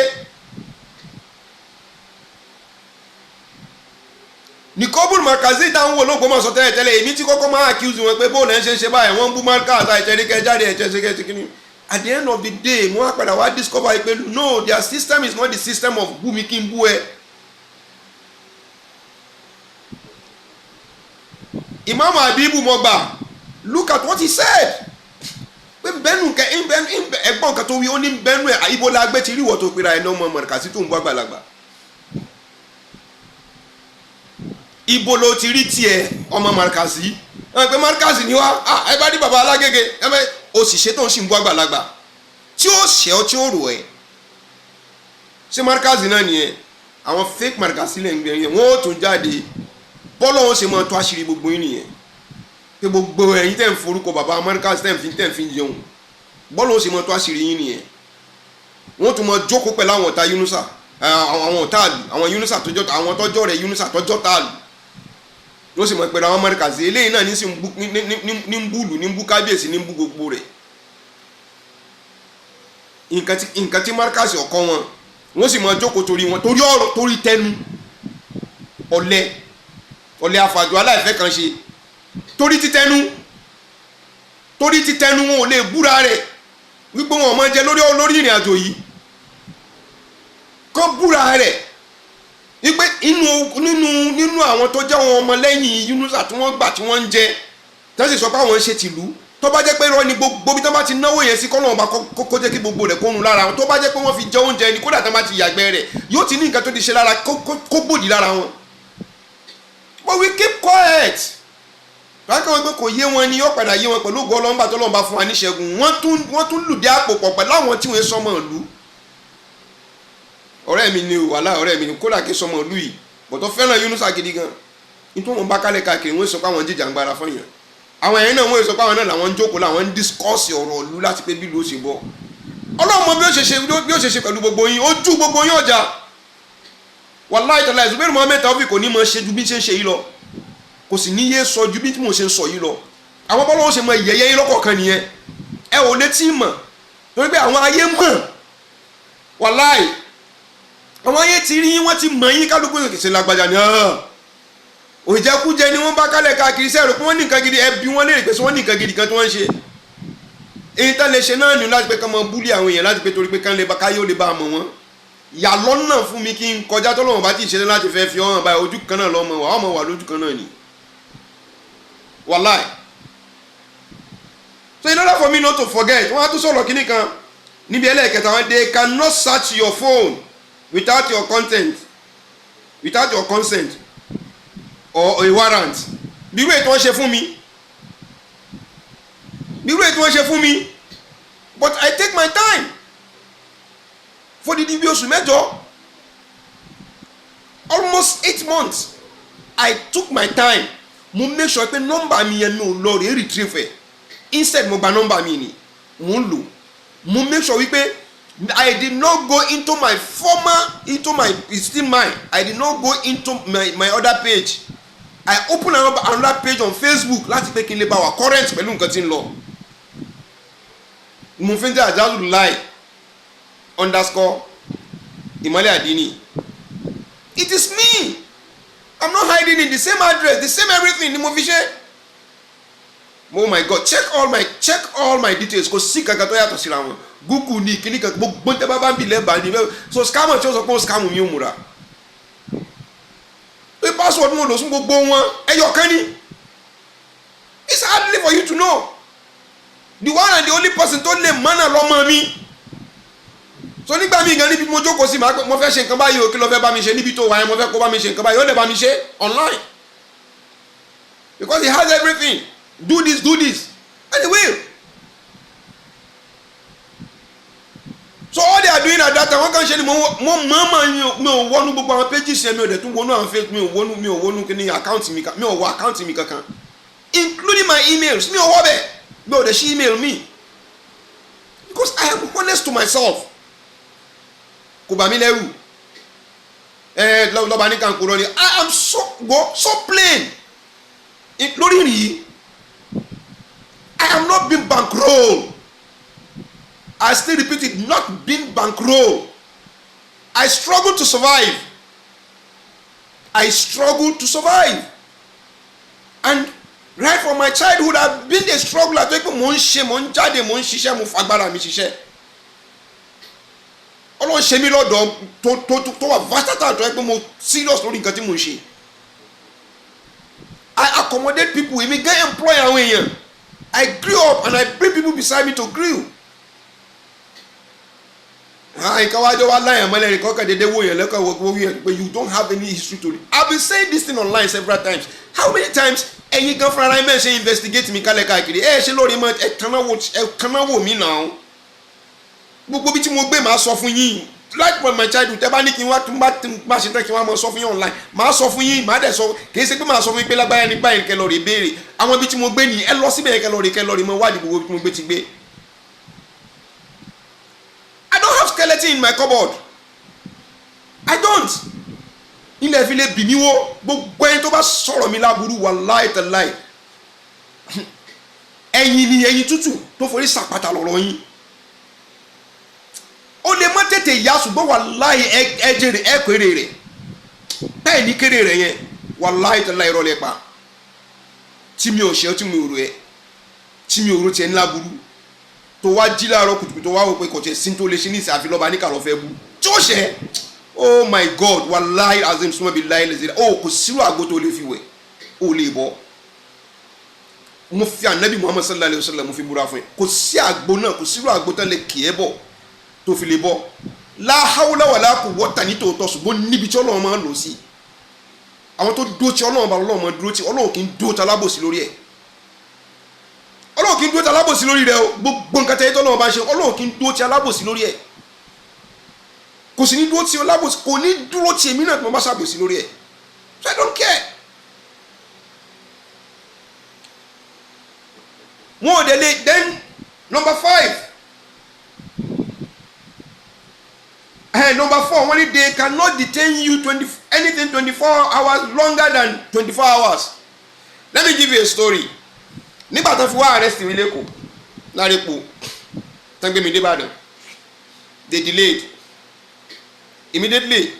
ní kọ́bùrù Markazi táwọn wo l'Ógbómọ̀ṣọ́ tẹ́lẹ̀ èmi tí kọ́kọ́ máa accuse wọn pé bóòlù ẹ̀ ń ṣe báyìí wọ́n ń bú Markazi àìtẹ́ríkẹ́ jáde ẹ̀jẹ̀ kíní at the end of the day mo wá padà wá discover pé no their system is not the system of bú mi kí n bú ẹ. Imam Abibu Mogba look at what he said pé bẹ́ẹ̀nù ẹgbọ́n kan tó wí ó ní bẹ́ẹ̀nù ẹ̀ ibo la gbé ti rí ìwọ̀ tó pera ẹ̀ náà mọ Markazi tó ń bú àgbàlagbà. Ibo ló ti rí tiẹ̀ ọmọ Markazi pé Markazi ni wá ẹ bá ní baba Alágége o sì ṣe tó ń sì ń bú àgbàlagbà tí ó ṣe ọ tí ó rò ẹ ṣé Markazi náà nìyẹn àwọn fake Markazi lè ń gbé yẹn wọn ó tún jáde bọ́lọ̀ wọn ṣe máa tó àṣírí gbogbo yín nìyẹn pé gbogbo ẹ̀yin tẹ̀ ń forúkọ baba Markazi tẹ̀ ń fi jẹun bọ́lọ̀ wọn ṣe máa tó àṣírí yín nìyẹn wọn tún máa jókòó pẹ̀lú àwọn ọ̀tá Yunusa àwọn ọ̀tá àlù àwọn Yunusa tọjọ́ àwọn tọjọ́ rẹ̀ Yunusa tọjọ́ tá àlù ló sì mọ̀ pé àwọn Amẹ́ríkà sí eléyìí náà ní ń búlù ní ń bú kábíyèsí ní ń bú gbogbo rẹ̀ nǹkan tí Markaz ọkọ wọn wọ́n sì mọ̀ jókòó torí wọn torí ọ̀rọ̀ torí tẹnu ọ̀lẹ àfàjọ aláìfẹ́ kan ṣe torí títẹnu wọn ò lè búra rẹ̀ wípé wọn ò mọ jẹ lórí ìrìn àjò yìí kọ́ búra rẹ̀ wípé nínú àwọn tó jẹ́ wọn ọmọ lẹ́yìn Yunusa tí wọ́n gbà tí wọ́n ń jẹ tí wọ́n sì sọ pé àwọn ń ṣe tìlú tó bá jẹ́ pé irọ́ ni gbogbo bí tó bá ti náwó yẹn sí kọ́nà ọba kó jẹ́ kí gbogbo rẹ̀ kó run lára wọn tó bá jẹ́ pé wọ́n fi jẹ oúnjẹ ni kódà tó bá ti yàgbẹ́ rẹ̀ yóò ti ní nǹkan tó ti ṣe lára kó gbòdì lára wọn. But we keep quiet. Bákan wọn pé kò yé wọn ni yóò padà yé wọn pẹ̀lú ògo Ọlọ́run tó lọ́nba fún wa níṣẹ́gun wọ́n tún lùdí àpò pọ̀ pẹ̀lú àwọn tí wọ́n sọmọ ìlú. Ọ̀rẹ́ mi ni wàhálà ọ̀rẹ́ mi ni kódà kí sọmọ ìlú yìí bọ̀tọ̀ fẹ́ràn Yunusa gidi gan. Nítorí wọn bá kálẹ̀ káàkiri wọ́n sọ pé àwọn jìjàngbara fún yàn. Àwọn ẹ̀yìn náà wọ́n sọ pé àwọn náà làwọn ń jókòó làwọn ń discuss ọ̀rọ̀ ìlú láti pé bí ìlú ó ṣe bọ̀. Ọlọ́run mọ bí ó ṣe ṣe pẹ̀lú gbogbo yín ojú gbogbo yín ọjà. Wàláhì tàláhì Zubairu Muhammed Taofeek kò ní mọ ṣe ju bí ṣe ń ṣe yìí lọ kò sì ní yé sọ ju bí mo ṣe ń sọ yìí lọ àwọn bọ́lá ó ṣe mọ ìyẹyẹ yín lọ́kọ̀ọ̀kan nìyẹn ẹ ò létí mọ̀ torí pé àwọn ayé mọ̀ wàláhì àwọn ayé ti rí yín wọ́n ti mọ̀ yín kálukú ìṣẹ̀lẹ̀ lágbájá ni òjẹkújẹ ni wọ́n bá kálẹ̀ káàkiri sẹ́rù pé wọ́n ní nǹkan gidi ẹbí wọ́n léèrè pé wọ́n ní nǹkan gidi kan tí wọ́n ń ṣe èyí tá lè ṣe náà ní láti pé ká mọ búlì àwọn èèyàn láti pé torí pé káyọ̀ lè bá a mọ̀ wọ́n yà lọ́nà fún mi kí n kọjá tọ́lọ́wọ́n bá ti ṣe láti fẹ́ fi ọ̀hún báyìí ojú kan náà lọ́mọ wà ọmọ wà lójú kan náà ni wàláì. So in order for me not to forget wọ́n á tún sọ̀rọ̀ kíní kan níbi ẹlẹ́ẹ̀kẹta wọn they cannot search your phone without your consent or a warrant bírú ètò wọn ṣe fún mi but I take my time for the bí oṣù mẹ́jọ almost 8 months I took my time mo make sure pé nọ́mbà mi yẹn mi ò lọ rèé retrieve ẹ̀ instead mo gba nọ́mbà mi ni mo ń lò mo make sure wípé I did not go into my it's still mine I did not go into my other page I open another page on Facebook láti pé kí n lè bá wa current pẹ̀lú nǹkan tí ń lọ mo fi ń tẹ́ àjálù láì _ Ìmọ́lẹ̀ Àdínì. It is me. I'm not hiding in the same address, the same everything ni mo fi ṣe. Oh my God, check all my details kò sí kankan tó yàtọ̀ síra wọn. Google ni kíní kan gbogbo tẹ́ bá ń bi lẹ́bàá ni so scammer tí ó sọ pé ó scam mi ò múra. Pé password mo lò fún gbogbo wọn ẹyọ kan ni. It's hardly for you to know. The one and the only person tó lè mọ́nà lọ́mọ mi. So nígbà míì gan níbi mo jókòó sí mo fẹ́ ṣe nǹkan báyìí o kí ló fẹ́ bá mi ṣe níbi tó wà yẹn mo fẹ́ kó bá mi ṣe nǹkan báyìí ó lè bá mi ṣe online because he has everything do this and he will. So all they are doing at that time wọ́n kàn ṣe ni mo mọ̀ọ́mọ̀ mi ò wọnú gbogbo àwọn pages yẹn mi ò dẹ̀ tún wọnú àwọn face mi ò wọnú kí ni account mi mi ò wọ account mi kankan including my emails mi ò wọ bẹ́ẹ̀ mi ò dẹ̀ ṣí email mi because I am honest to myself. Kò bá mi lẹ́rù lọ́ba ní kankuro ni I am so plain lórí rí I am not being bankroll I still repeat it not being bankroll I struggle to survive and right from my childhood I have been a struggler tó yẹ pé mò ń ṣe mò ń jáde mò ń ṣiṣẹ́ mo fagbára mi ṣiṣẹ́. Ọlọ́run ṣe mí lọ́dọ̀ tó wà versatile tó yẹ pé mo serious lórí nǹkan tí mo ń ṣe. I accommodate people èmi get employ àwọn èèyàn I grew up and I bring people beside me to grow. Nǹkan wájú wá láyàn mọ́lẹ̀ nǹkan kan dédé wò yẹn lẹ́kọ̀ọ́ wọ́n wí yẹn pé you don't have any history to it. I been saying this thing online several times. How many times ẹ̀yin gan fúnra ẹ̀ mẹ́rin ṣe investigate mi kálẹ̀ káàkiri ṣe lórí mọ́ ẹ̀ kanáwó mi náà. Gbogbo bí tí mo gbé màá sọ fún yín like from my childhood tẹ́ bá ní kí n wá tún bá ṣe tán kí n wá mọ sọ fún yín online màá sọ fún yín màá dẹ̀ sọ kì í ṣe pé màá sọ fún yín pé lágbáyà ní báyìí kẹ́ lọ rí béèrè àwọn ibi tí mo gbé nìyí ẹ lọ síbẹ̀ yẹn kẹ́ lọ rí mọ wádìí gbogbo tí mo gbé ti gbé. I don't have skeleton in my cupboard I don't ilẹ̀ fi lè bì mí wó gbogbo ẹni tó bá sọ̀rọ̀ mi láburú wallahi tallahi ẹ̀yin ni ẹ̀yin tútù tó forí sàpàtà lọ́rọ̀ yín ó lè má tètè yá ṣùgbọ́n wallahi ẹ̀jẹ̀rẹ̀ ẹ̀kẹ́rẹ́ rẹ̀ bẹ́ẹ̀ ní kéré rẹ̀ yẹn wallahi tallahi irọ́ lẹ pa tí mi ò ṣe tí mi ò rò ẹ́ tí mi ò rò tiẹ̀ ńlá burú tó wá jí láàárọ̀ kùtùkùtù tó wá wò pé kò tẹ̀ sí tó lè ṣe ní ìsàfi lọ́ba ní kàlọ́ fẹ́ bú tí ó ṣe oh my god wallahi azim suma billahi lezira oh kò sírò àgbo tó lè fi wẹ̀ ó lè bọ́ mo fi anabi muhammad sallallahu alayhi wa sallam mo fi búra fún ẹ kò sí àgbo náà kò sírò àgbo tán lè kì í bọ̀ tó fi lè bọ́ la hawla wala quwwata ní tòótọ́ ṣùgbọ́n níbi tí ọlọ́run máa ń lò sí àwọn tó dúró tí ọlọ́run bá ọlọ́run máa dúró tí ọlọ́run kì í dúró tí alábòsí lórí ẹ̀ ọlọ́run kì í dúró tí alábòsí lórí rẹ̀ o gbogbo nǹkan tẹ́yẹ tó ọlọ́run bá ń ṣe ọlọ́run kì í dúró tí alábòsí lórí ẹ̀ kò sì ní dúró tí alábòsí kò ní dúró tí èmi náà tí mo bá ṣàbòsí lórí ẹ̀ so I don't care. wọn ò délé then number 5 number 4 wọ́n ní they cannot detain you anything 24 hours longer than 24 hours. Let me give you a story. Nígbà tó fi wá arrest mi lẹ́kọ̀ọ́ lárépo tán gbé mi dé Ìbàdàn they delayed immediately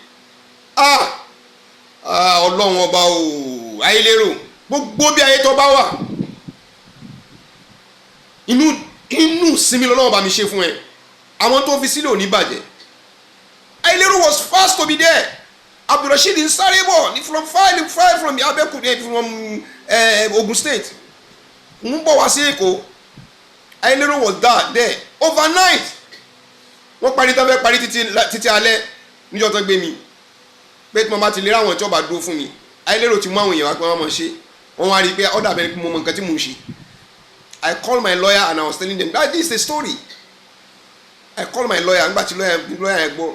ọlọ́run ọba o ayélérò gbogbo bí ayé tó bá wà inú sinmi lọ́wọ́ bá mi ṣe fún ẹ àwọn tó fi sílẹ̀ ò ní bàjẹ́ ayélérò was fast to be there Abdulrasheed ń sáré bọ̀ from far from Abeokuta from Ogun State ń bọ̀ wá sí Èkó ayélérò was there overnight wọ́n parí tán fẹ́ parí títí alẹ́ níjọ́ tán gbé mi pé tí mo bá ti lè ráwọn ìjọba dúró fún mi ayélérò ti mú àwọn èèyàn wá pé wọ́n mọ̀ ṣe wọ́n wá rí i pé ọ̀dà bẹ́ẹ̀ ni mo mọ nǹkan tí mò ń ṣe. I called my lawyer and I was telling them that this is a story. I called my lawyer nígbà tí lawyer yẹn gbọ́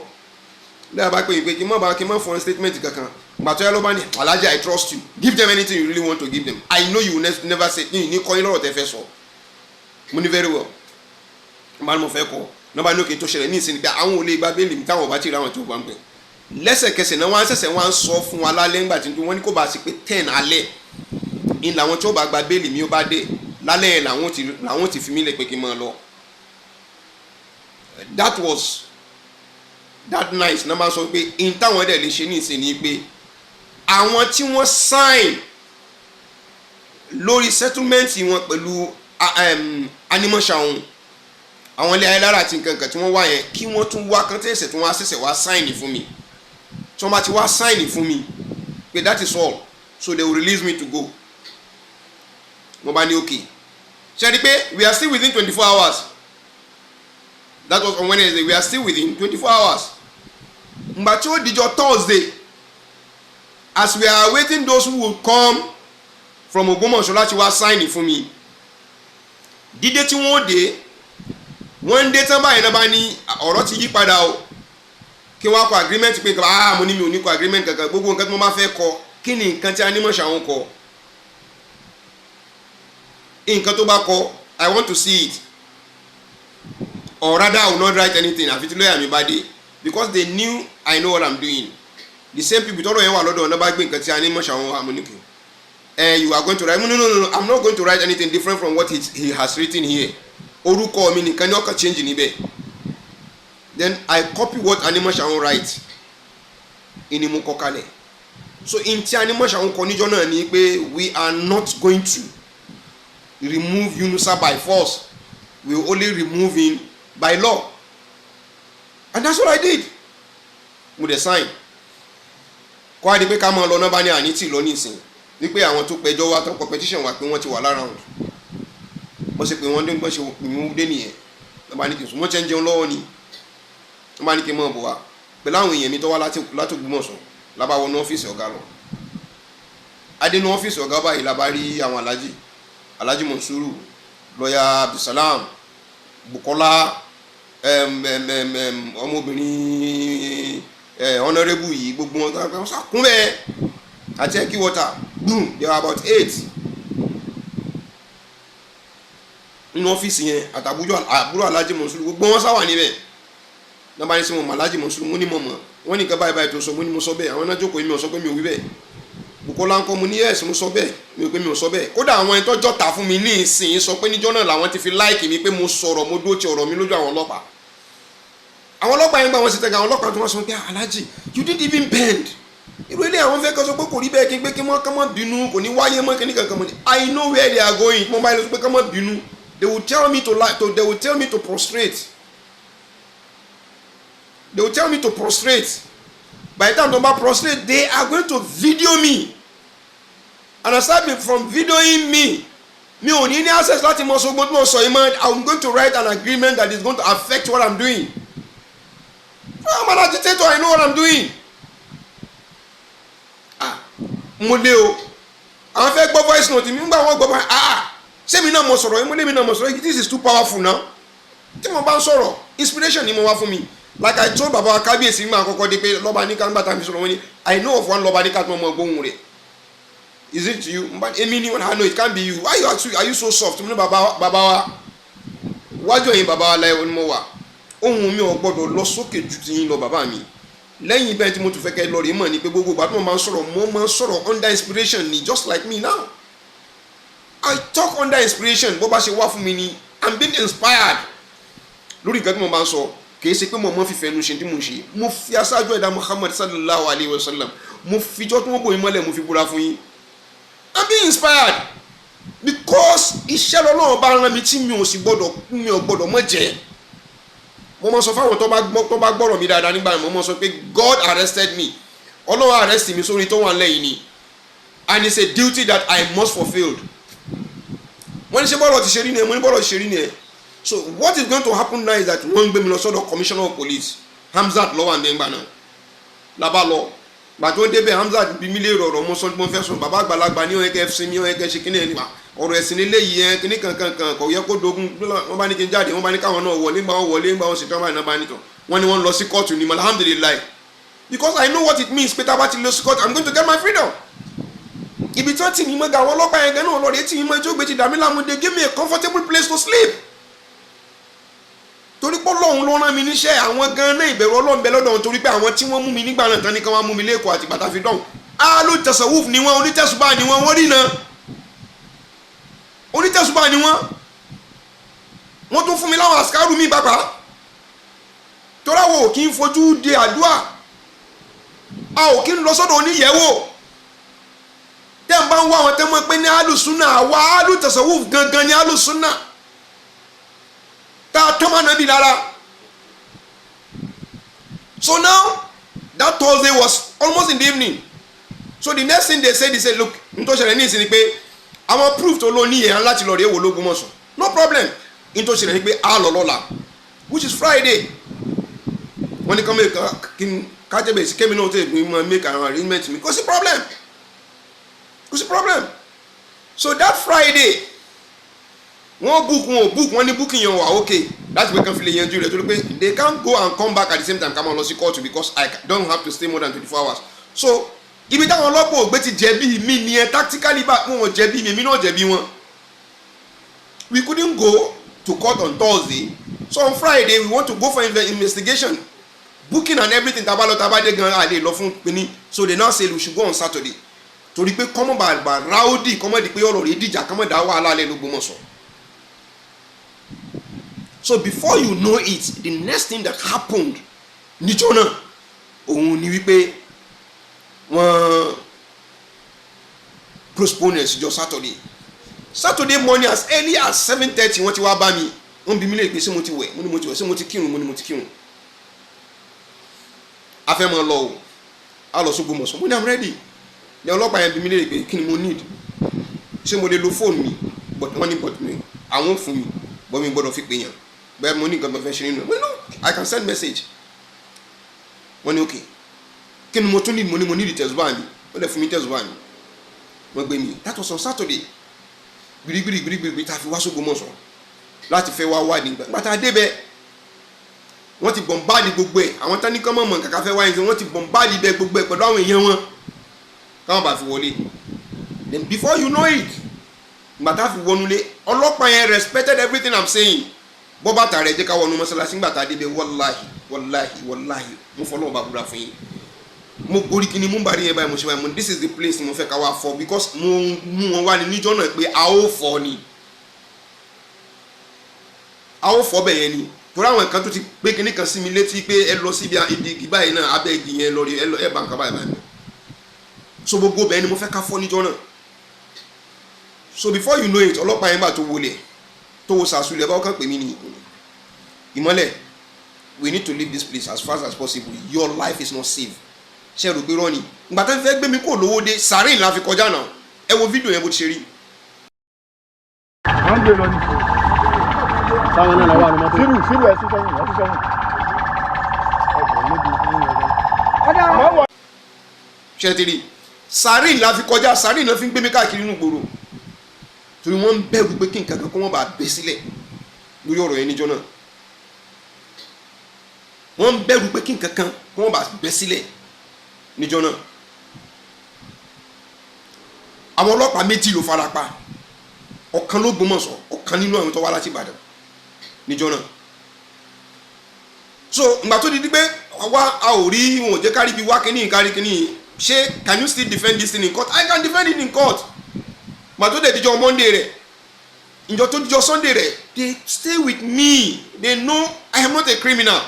lawyer bá pè mí pé kí n má fọ́n statement kankan gbàtọ́ yẹn ló bá ní Alhaji I trust you give them anything you really want to give them I know you will never say ní kọ́ yín lọ́rọ̀ tẹ́ fẹ́ sọ mo ní very well nígbà tí mo fẹ́ kọ́ nígbà ní òkè tó ṣẹlẹ̀ ní ìsinmi pé àwọn ò lè gba bẹ́ẹ̀lì mi táwọn ò bá ti rí àwọn tó gbà ń pẹ́ lẹ́sẹ̀kẹsẹ̀ náà wọ́n á sọ fún wa lálẹ́ ńgbà tí wọ́n ní kó bá sí pé 10 alẹ́ ní làwọn tí ó bá gba bẹ́ẹ̀lì mi ó bá dé lálẹ́ yẹn làwọn ti fi mí lẹ̀ pé kí n máa lọ. That was that night náà máa sọ pé in táwọn ẹ̀dẹ̀ lè ṣe ní ìsìn ni pé àwọn tí wọ́n sign lórí settlement wọn pẹ̀lú animation ọ̀hún àwọn ilé ayélujára àti nǹkan kan tí wọ́n wá yẹn kí wọ́n tún wá kán tẹ̀sẹ̀ tí wọ́n á ṣẹ̀ṣẹ̀ wá sign fún mi tí wọ́n bá ti wá sign fún mi pé that is all so they will release me to go wọ́n bá ní okay ṣe rí pé we are still within 24 hours that was on Wednesday we are still within 24 hours ngbà tí ó dijọ́ Thursday as we are awaiting those who will come from Ogbomoso láti wá sign fún mi dídé tí wọ́n dé wọ́n dé tán báyìí náà bá ní ọ̀rọ̀ ti yí padà o kí wọ́n kọ agreement pé mo ní mi ò ní kọ agreement kankan gbogbo nǹkan tí mo bá fẹ́ kọ kí ni nǹkan tí animation àwọn kọ nǹkan tó bá kọ I want to see it or rather I will not write anything àfi tí lọ́ọ̀yà mi bá dé because they knew I know what I'm doing the same people tọ́rọ̀ yẹn wà lọ́dọ̀ ọ̀nà bá gbé nǹkan tí animation àwọn amúnikù you are going to write no I'm not going to write anything different from what he has written here orúkọ mi nìkan ní ọkàn change níbẹ̀ then I copy what animation àwọn write ìní mo kọ kalẹ̀ so in tí animation àwọn kọ níjọ́ náà ni pé we are not going to remove Yunusa by force we will only remove him by law and that's what I did mo dẹ̀ sign kọ́ adi pé ká máa lọ náà bá ní àní tì lọ nísìn wípé àwọn tó pẹjọ́ wá tán competition wà pé wọ́n ti wà lára wọn wọ́n ṣe pé wọ́n dé ń gbọ́n ṣe ìmú dé nìyẹn wọ́n bá ní kí n sùn wọ́n ṣe ń jẹun lọ́wọ́ ni wọ́n bá ní kí n mọ̀ bọ̀ wá pẹ̀lú àwọn èèyàn mi tó wá láti Ògbómọ̀ṣọ́ lábá wọnú ọ́fíìsì ọ̀gá lọ adénú ọ́fíìsì ọ̀gá báyìí lábá rí àwọn Alhaji Monsuru lọ́yà Abdulsalam Bukola ọmọbìnrin honourable yìí gbogbo wọn sàkún bẹ́ẹ̀ àti ẹ̀kí water boom they were about 8 nínú ọ́fíìsì yẹn àtàbúrò Alhaji Monsuru gbogbo wọn sáwà níbẹ̀ náà bá ní sí wọn Alhaji Monsuru mú ní mọ̀mọ́ wọ́n ní nǹkan báyìí tó sọ mo ní mo sọ bẹ́ẹ̀ àwọn náà jókòó mi ò sọ pé mi ò wí bẹ́ẹ̀ Bukola ńkọ́ mo ní yes mo sọ bẹ́ẹ̀ mi ò pé mi ò sọ bẹ́ẹ̀ kódà àwọn ẹni tọ́jọ́ ta fún mi ní ìsìn sọ pé níjọ́ náà làwọn ti fi láìkì mi pé mo sọ̀rọ̀ mo dúró ti ọ̀rọ̀ mi lójú àwọn ọlọ́pàá yẹn gbà wọ́n sì tẹ̀gà àwọn ọlọ́pàá tó wọ́n sọ pé Alhaji you didn't even bend irú ilé àwọn fẹ́ kọ́ sọ pé kò rí bẹ́ẹ̀ kí n pé kí wọ́n bínú kò ní wáyé mọ́ kí ní kankan mọ́ ni I know where they are going mo bá yẹ lọ sọ pé kí wọ́n bínú they will tell me to prostrate by the time they prostrate they are going to video me and aside from videoing me mi ò ní access láti mọ sọgbọ́n tí mo sọ yìí mọ́ I'm going to write an agreement that is going to affect what I'm doing I'm an agitator I know what I'm doing mo lé o àwọn fẹ́ gbọ́ voice note mi nígbà wọ́n gbọ́ bá ṣé mi náà mo sọ̀rọ̀ yìí mo lé mi náà mo sọ̀rọ̀ yìí this is too powerful now tí mo bá ń sọ̀rọ̀ inspiration ni mo wá fún mi like I told baba kábíyèsí máa kọ́kọ́ dé pé lọ́ba ní ká ń bàtà mi sọ̀rọ̀ wọn ni I know of one lọ́ba ní ká tó mọ gbóhùn rẹ̀ is it you èmi ni I know it can't be you why are you so soft mo ní baba wa wájú ẹ̀yin baba wa láyé onímọ̀ wà ohun mi ò gbọ́dọ̀ lọ sókè ju ti yín lọ bàbá mi lẹ́yìn bẹ́ẹ̀ tí mo tún fẹ́ kẹ́ lọ rí mọ̀ ni pé gbogbo ìgbà tí mo máa ń sọ̀rọ̀ under inspiration ni just like me now I talk under inspiration bó bá ṣe wá fún mi ni I'm being inspired lórí nǹkan tí mo máa ń sọ kìí ṣe pé mo mọ́ fífẹ́ ẹnu ṣe tí mo ṣe mo fi aṣáájú ẹ̀dá Muhammad sallallahu alayhi wa sallam mo fi jọ́ tí wọ́n bòyìn mọ́lẹ̀ mo fi búra fún yín I'm being inspired because iṣẹ́ lọ́nà bá rán mi tí mi ò gbọ́dọ̀ mọ́ jẹ́ mo mọ sọ fáwọn tó bá gbọ́rọ̀ mi dáadáa nígbà mo mọ sọ pé God arrested me Ọlọ́run arrest mi sórí tó wà lẹ́yìn ni and it's a duty that I must fulfil wọ́n ní ṣe bọ́ọ̀lù ti ṣe rí ni ẹ mo ní bọ́ọ̀lù ti ṣe rí ni ẹ so what is going to happen now is that wọ́n ń gbé mi lọ sọ́dọ̀ commissioner of police Hamzat lọ́wọ́ àmì ẹ̀ngbà náà làbá lọ gbàtó débẹ̀ Hamzat bí mi lè rọ̀rọ̀ mo sọ mo fẹ́ sọ bàbá àgbàlagbà ní ọ̀yẹ́kẹ́ fc ní ọ̀yẹ́kẹ́ ṣe kíní ẹni ọ̀rọ̀ ẹ̀sìn eléyìí ẹ kíní kankan kò yẹ kó dogun wọ́n bá ní kí n jáde wọ́n bá ní káwọn náà wọlé ńgbà wọ́n sì tán báyìí náà bá nìkan wọ́n ní wọ́n lọ sí kóòtù ní alhamdulillah because I know what it means pé tá a bá ti lọ sí kóòtù I'm going to get my freedom ibi tí wọ́n ti mi mọ́ ga àwọn ọlọ́pàá yẹn gan náà lọ́ọ̀rẹ́ tí mi mọ́ ẹjọ́ gbé ti dàmí láàmú they give me a comfortable place to sleep torí pé Ọlọ́run ló rán mi níṣẹ́ àwọn gan náà ìbẹ̀rù Ọlọ́run bẹ lọ́dọ̀ torí pé àwọn tí wọ́n mú mi nígbà náà tán ní kán wá mú mi lẹ́kọ̀ọ́ àti bàtà fi dọ̀hún alu tasawuf ni wọ́n onítẹ̀sùbá ni wọ́n rí náà onítẹ̀sùbá ni wọ́n tún fún mi láwọn àsìkárù mi bàbá toráwọ̀ kí n fojú de àdúrà a ò kí n lọ sọ́dọ̀ oníyẹ̀wò tẹ́ ń bá ń wá àwọn tẹ́ mọ́ pé ní alùsùnà àwa alu tasawuf gangan ní alùsùnà tá a tọ́ máa nàbí lára so now that Thursday was almost in the evening so the next thing they said look n tó ṣẹlẹ̀ ní ìsìn ni pé àwọn proof tó lọ níyẹn láti lọ rí èwo l'Ógbómọ̀ṣọ́ no problem n tó ṣẹlẹ̀ ni pé a lọ lọ́la which is Friday wọ́n ní kàn mí kájẹ́bẹ̀ sí kémi náà tó èmi máa make an arrangement mi kò sí problem so that Friday wọ́n book wọ́n ní booking yẹn wà okay láti pé kàn fi lè yanjú rẹ̀ torí pé they can't go and come back at the same time ká máa lọ sí court because I don't have to stay more than 24 hours so ibi táwọn ọlọ́pàá ògbé ti jẹ̀bi mi nìyẹn tactically bá wọn jẹ̀bi mi èmi náà jẹ̀bi wọn we couldn't go to court on Thursday so on Friday we want to go for investigation booking and everything tabalọ tabade gan a lè lọ fún pinni so they now say we should go on Saturday torí pé kọ́mọ̀ bàbà ráódì kọ́mọ̀ di pé ọ̀rọ̀ rẹ̀ dìjà kọ́mọ̀ dá wàhálà lẹ́ l'Ógbómọ̀ṣọ́ so before you know it the next thing that happened níjọ́ náà òun ni wípé wọ́n postpone ẹ̀ síjọ́ Saturday morning as early as 7:30 wọ́n ti wá bá mi wọ́n bí mi lè pè sí mo ti wẹ̀ mo ní mo ti wẹ̀ sí mo ti kírun mo ní mo ti kírun a fẹ́ mọ́ lọ o a lọ sí Ògbómọ̀ṣọ́ mo ní I'm ready ní ọlọ́pàá yẹn bí mi lè pè kí ni mo need ṣé mo lè lo fóònù mi but wọ́n ní but mi àwọn fún mi but mi gbọ́dọ̀ fi pè yàn bẹ́ẹ̀ mo ní nǹkan tó fẹ́ ṣe nínú ẹ̀ no I can send message wọ́n ní okay kí ni mo tún need mo ní mo need tẹ̀sùbá mi wọ́n lè fún mi tẹ̀sùbá mi wọ́n gbé mi that was on Saturday gbirigbiri tá a fi wá s'Ógbómọ̀ṣọ́ láti fẹ́ wá wá nígbà pátá débẹ̀ wọ́n ti bọ̀m̀báàdì gbogbo ẹ̀ àwọn tán ní kán mọ̀mọ́ kàkà fẹ́ wáyé wọ́n ti bọ̀m̀báàdì bẹ gbogbo ẹ̀ pẹ̀lú àwọn èèyàn wọn káwọn bá fi wọlé then before you know it ìgbà tá a fi wọnúlé ọlọ́pàá yẹn respected everything I'm saying bọ́ bàtà rẹ̀ jẹ́ ká wọnú mọ́sálásí ńgbà tá a débẹ̀ wàláhì mo fọ́ lọ́wọ́ bá búra fún yín mo borí kí ni mo bá rí yẹn báyìí mo ṣe báyìí mo this is the place mo fẹ́ ká wá fọ́ because mo mú wọn wá ní níjọ́ náà pé a ó fọ́ ni a ó fọ́ bẹ̀ yẹn ni torí àwọn nǹkan tó ti gbé kinní kan sí mi létí pé ẹ lọ síbi igi báyìí náà abẹ́ igi yẹn lọ rí ẹ bá nǹkan báyìí so gbogbo bẹ́ẹ̀ ni mo fẹ́ ká fọ́ níjọ́ náà so before you know it ọlọ́pàá yẹn bá tó wọlé tó wo sàṣùlẹ̀ báwo kàn pè mí ní ìmọ́lẹ̀ we need to leave this place as fast as possible your life is not safe ṣe rò pé rọ́ọ̀nì ìgbà tó ń fẹ́ gbé mi kó lówó dé sàárìn la fi kọjá náà ẹ wo fídíò yẹn bó ti ṣe rí. wọ́n ń gbé lọ ní fún táwọn náà wà ní mọ́tò fírù ẹ̀ sí sẹ́yìn ẹ̀ sí sẹ́yìn. ṣe ti rí sàárìn la fi kọjá sàárìn náà fi ń gbé mi káàkiri nínú gbòòrò torí wọ́n ń bẹ̀rù pé kí nǹkan kan kó wọ́n bá bẹ́ sílẹ̀ lórí ọ̀rọ̀ yẹn níjọ́ náà wọ́n ń bẹ̀rù pé kí nǹkan kan kó wọ́n bá bẹ́ sílẹ̀ níjọ́ náà àwọn ọlọ́pàá méjì ló fara pa ọ̀kan ló Ògbómọ̀ṣọ́ ọ̀kan nínú àwọn tó wá láti Ìbàdàn níjọ́ náà so ìgbà tó di pé àwa a ò rí wọn ò jẹ́ kárí bí wá kínní ṣé can you still defend this thing in court? I can defend it in court mà tó dẹ̀ díjọ́ Monday rẹ̀ ìjọ tó díjọ́ Sunday rẹ̀ they stay with me they know I am not a criminal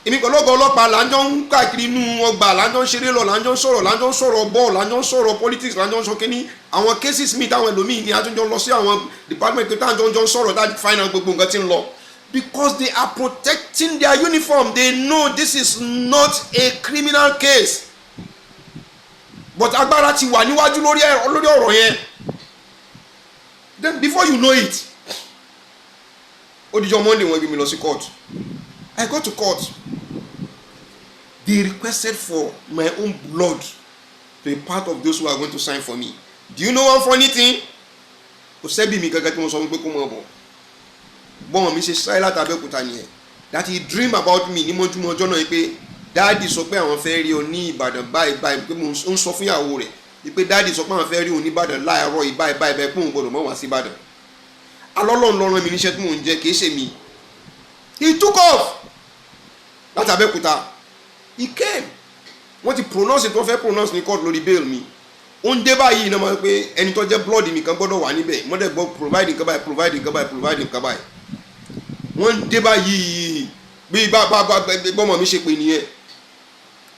èmi pẹ̀lú ọgọ́ ọlọ́pàá là ń jọ ń káàkiri inú ọgbà là ń jọ ń ṣeré lọ là ń jọ ń sọ̀rọ̀ bọ́ọ̀lù là ń jọ ń sọ̀rọ̀ politics là ń jọ ń sọ kínní àwọn cases mi táwọn ẹlòmíì ní àtúnjọ lọ sí àwọn department tó táwọn jọ ń sọ̀rọ̀ láti find out gbogbo nǹkan tí ń lọ because they are protecting their uniform they know this is not a criminal case but agbára ti wà níwájú lórí ọ̀rọ̀ yẹn then before you know it ó dijọ́ Monday wọ́n gbé mi lọ sí court I got to court they requested for my own blood to be part of those who are going to sign for me do you know one funny thing kò sẹ́bi mi gẹ́gẹ́ tí mo sọ wípé kó mọ̀ bọ̀ bọ́n mi ṣe sáré láti Abẹ́òkúta nìyẹn that he dream about me ní mọ́júmọ́ ọjọ́ náà pé dáàdì sọ pé àwọn fẹ́ rí o ní Ìbàdàn báyìí pé mo ń sọ fún ìyàwó rẹ̀ pé dáàdì sọ pé àwọn fẹ́ rí o ní Ìbàdàn láàárọ̀ ìbáyìí pé òun gbọ́dọ̀ mọ́ wá sí Ìbàdàn alọ́lọ́ ńlọrọ̀ mi níṣẹ́ tí mò ń jẹ́ kì í ṣe mi he took off láti Abẹ́òkúta he came wọ́n ti pronounce tó fẹ́ pronounce ní court lórí bail mi ó ń dé báyìí náà máa pé ẹni tó jẹ́ blood mi kan gbọ́dọ̀ wà níbẹ̀ mọ́dẹ̀ gbọ́ provide nǹkan báyìí wọ́n ń dé báyìí bí bọ́mọ̀ mi ṣe pè nìyẹn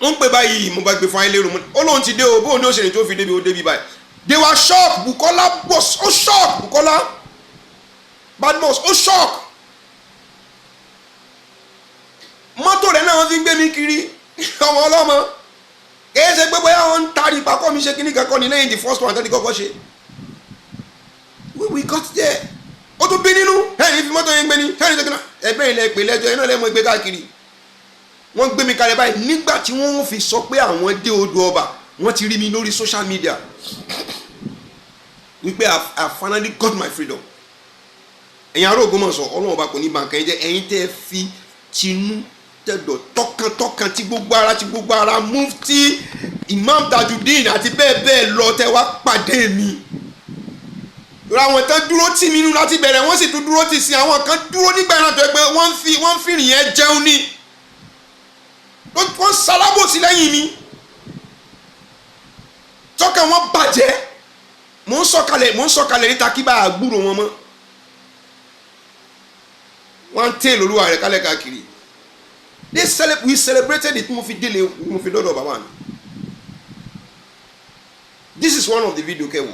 wọ́n ń pè báyìí mo bá gbé fún ayé lérò ó lóun ti dé o bóun ní òṣèré tó fi débi ó débi báyìí they were shocked Bukola was ó shocked Bukola Badmus ó shocked mọ́tò rẹ̀ náà wọ́n fi ń gbé mi kiri ọmọ ọlọ́mọ kìí ṣe pé bóyá wọ́n ń tari ìpàkọ́ mi ṣe kíní kankan ní lẹ́yìn the first one tẹ́lẹ̀ kọ́kọ́ ṣe we got there ó tún bí nínú ẹ̀yìn fi mọ́tò yẹn gbé ní ẹ̀yìn ṣe kíná ẹgbẹ́ ilẹ̀ ìpè lẹ́jọ́ iná lẹ́mọ̀ ẹgbẹ́ káàkiri wọ́n gbé mi kalẹ̀ báyìí nígbà tí wọ́n fi sọ pé àwọn dé odò ọba wọ́n ti rí mi lórí social media wípé I finally got my freedom ẹ̀yin ará Ògbómọ̀ṣọ́ Ọlọ́run ọba kò ní bàǹkà yẹn jẹ́ ẹ̀yin tẹ́ fi tinú tẹ̀dọ̀ tọkàntọkàn tí gbogbo ara mufti Imam Tajudeen àti bẹ́ẹ̀ bẹ́ẹ̀ lọ tẹ́ wá pàdé mi àwọn tán dúró tì mí nínú láti bẹ̀rẹ̀ wọ́n sì tún dúró tì sí àwọn kan dúró nígbà náà tó yẹ pé wọ́n ń fìrìn yẹn jẹun ní wọ́n sálábòsí lẹ́yìn mi tọ́kàn wọn bàjẹ́ mò ń sọ̀kalẹ̀ níta kí bá àgbúrò wọn mọ́ wọ́n ń tẹ́ lóluwà rẹ̀ kálẹ̀ káàkiri we celebrated it mo fi délé mo fi dọ́dọ̀ bàbá mi this is one of the video kẹwò.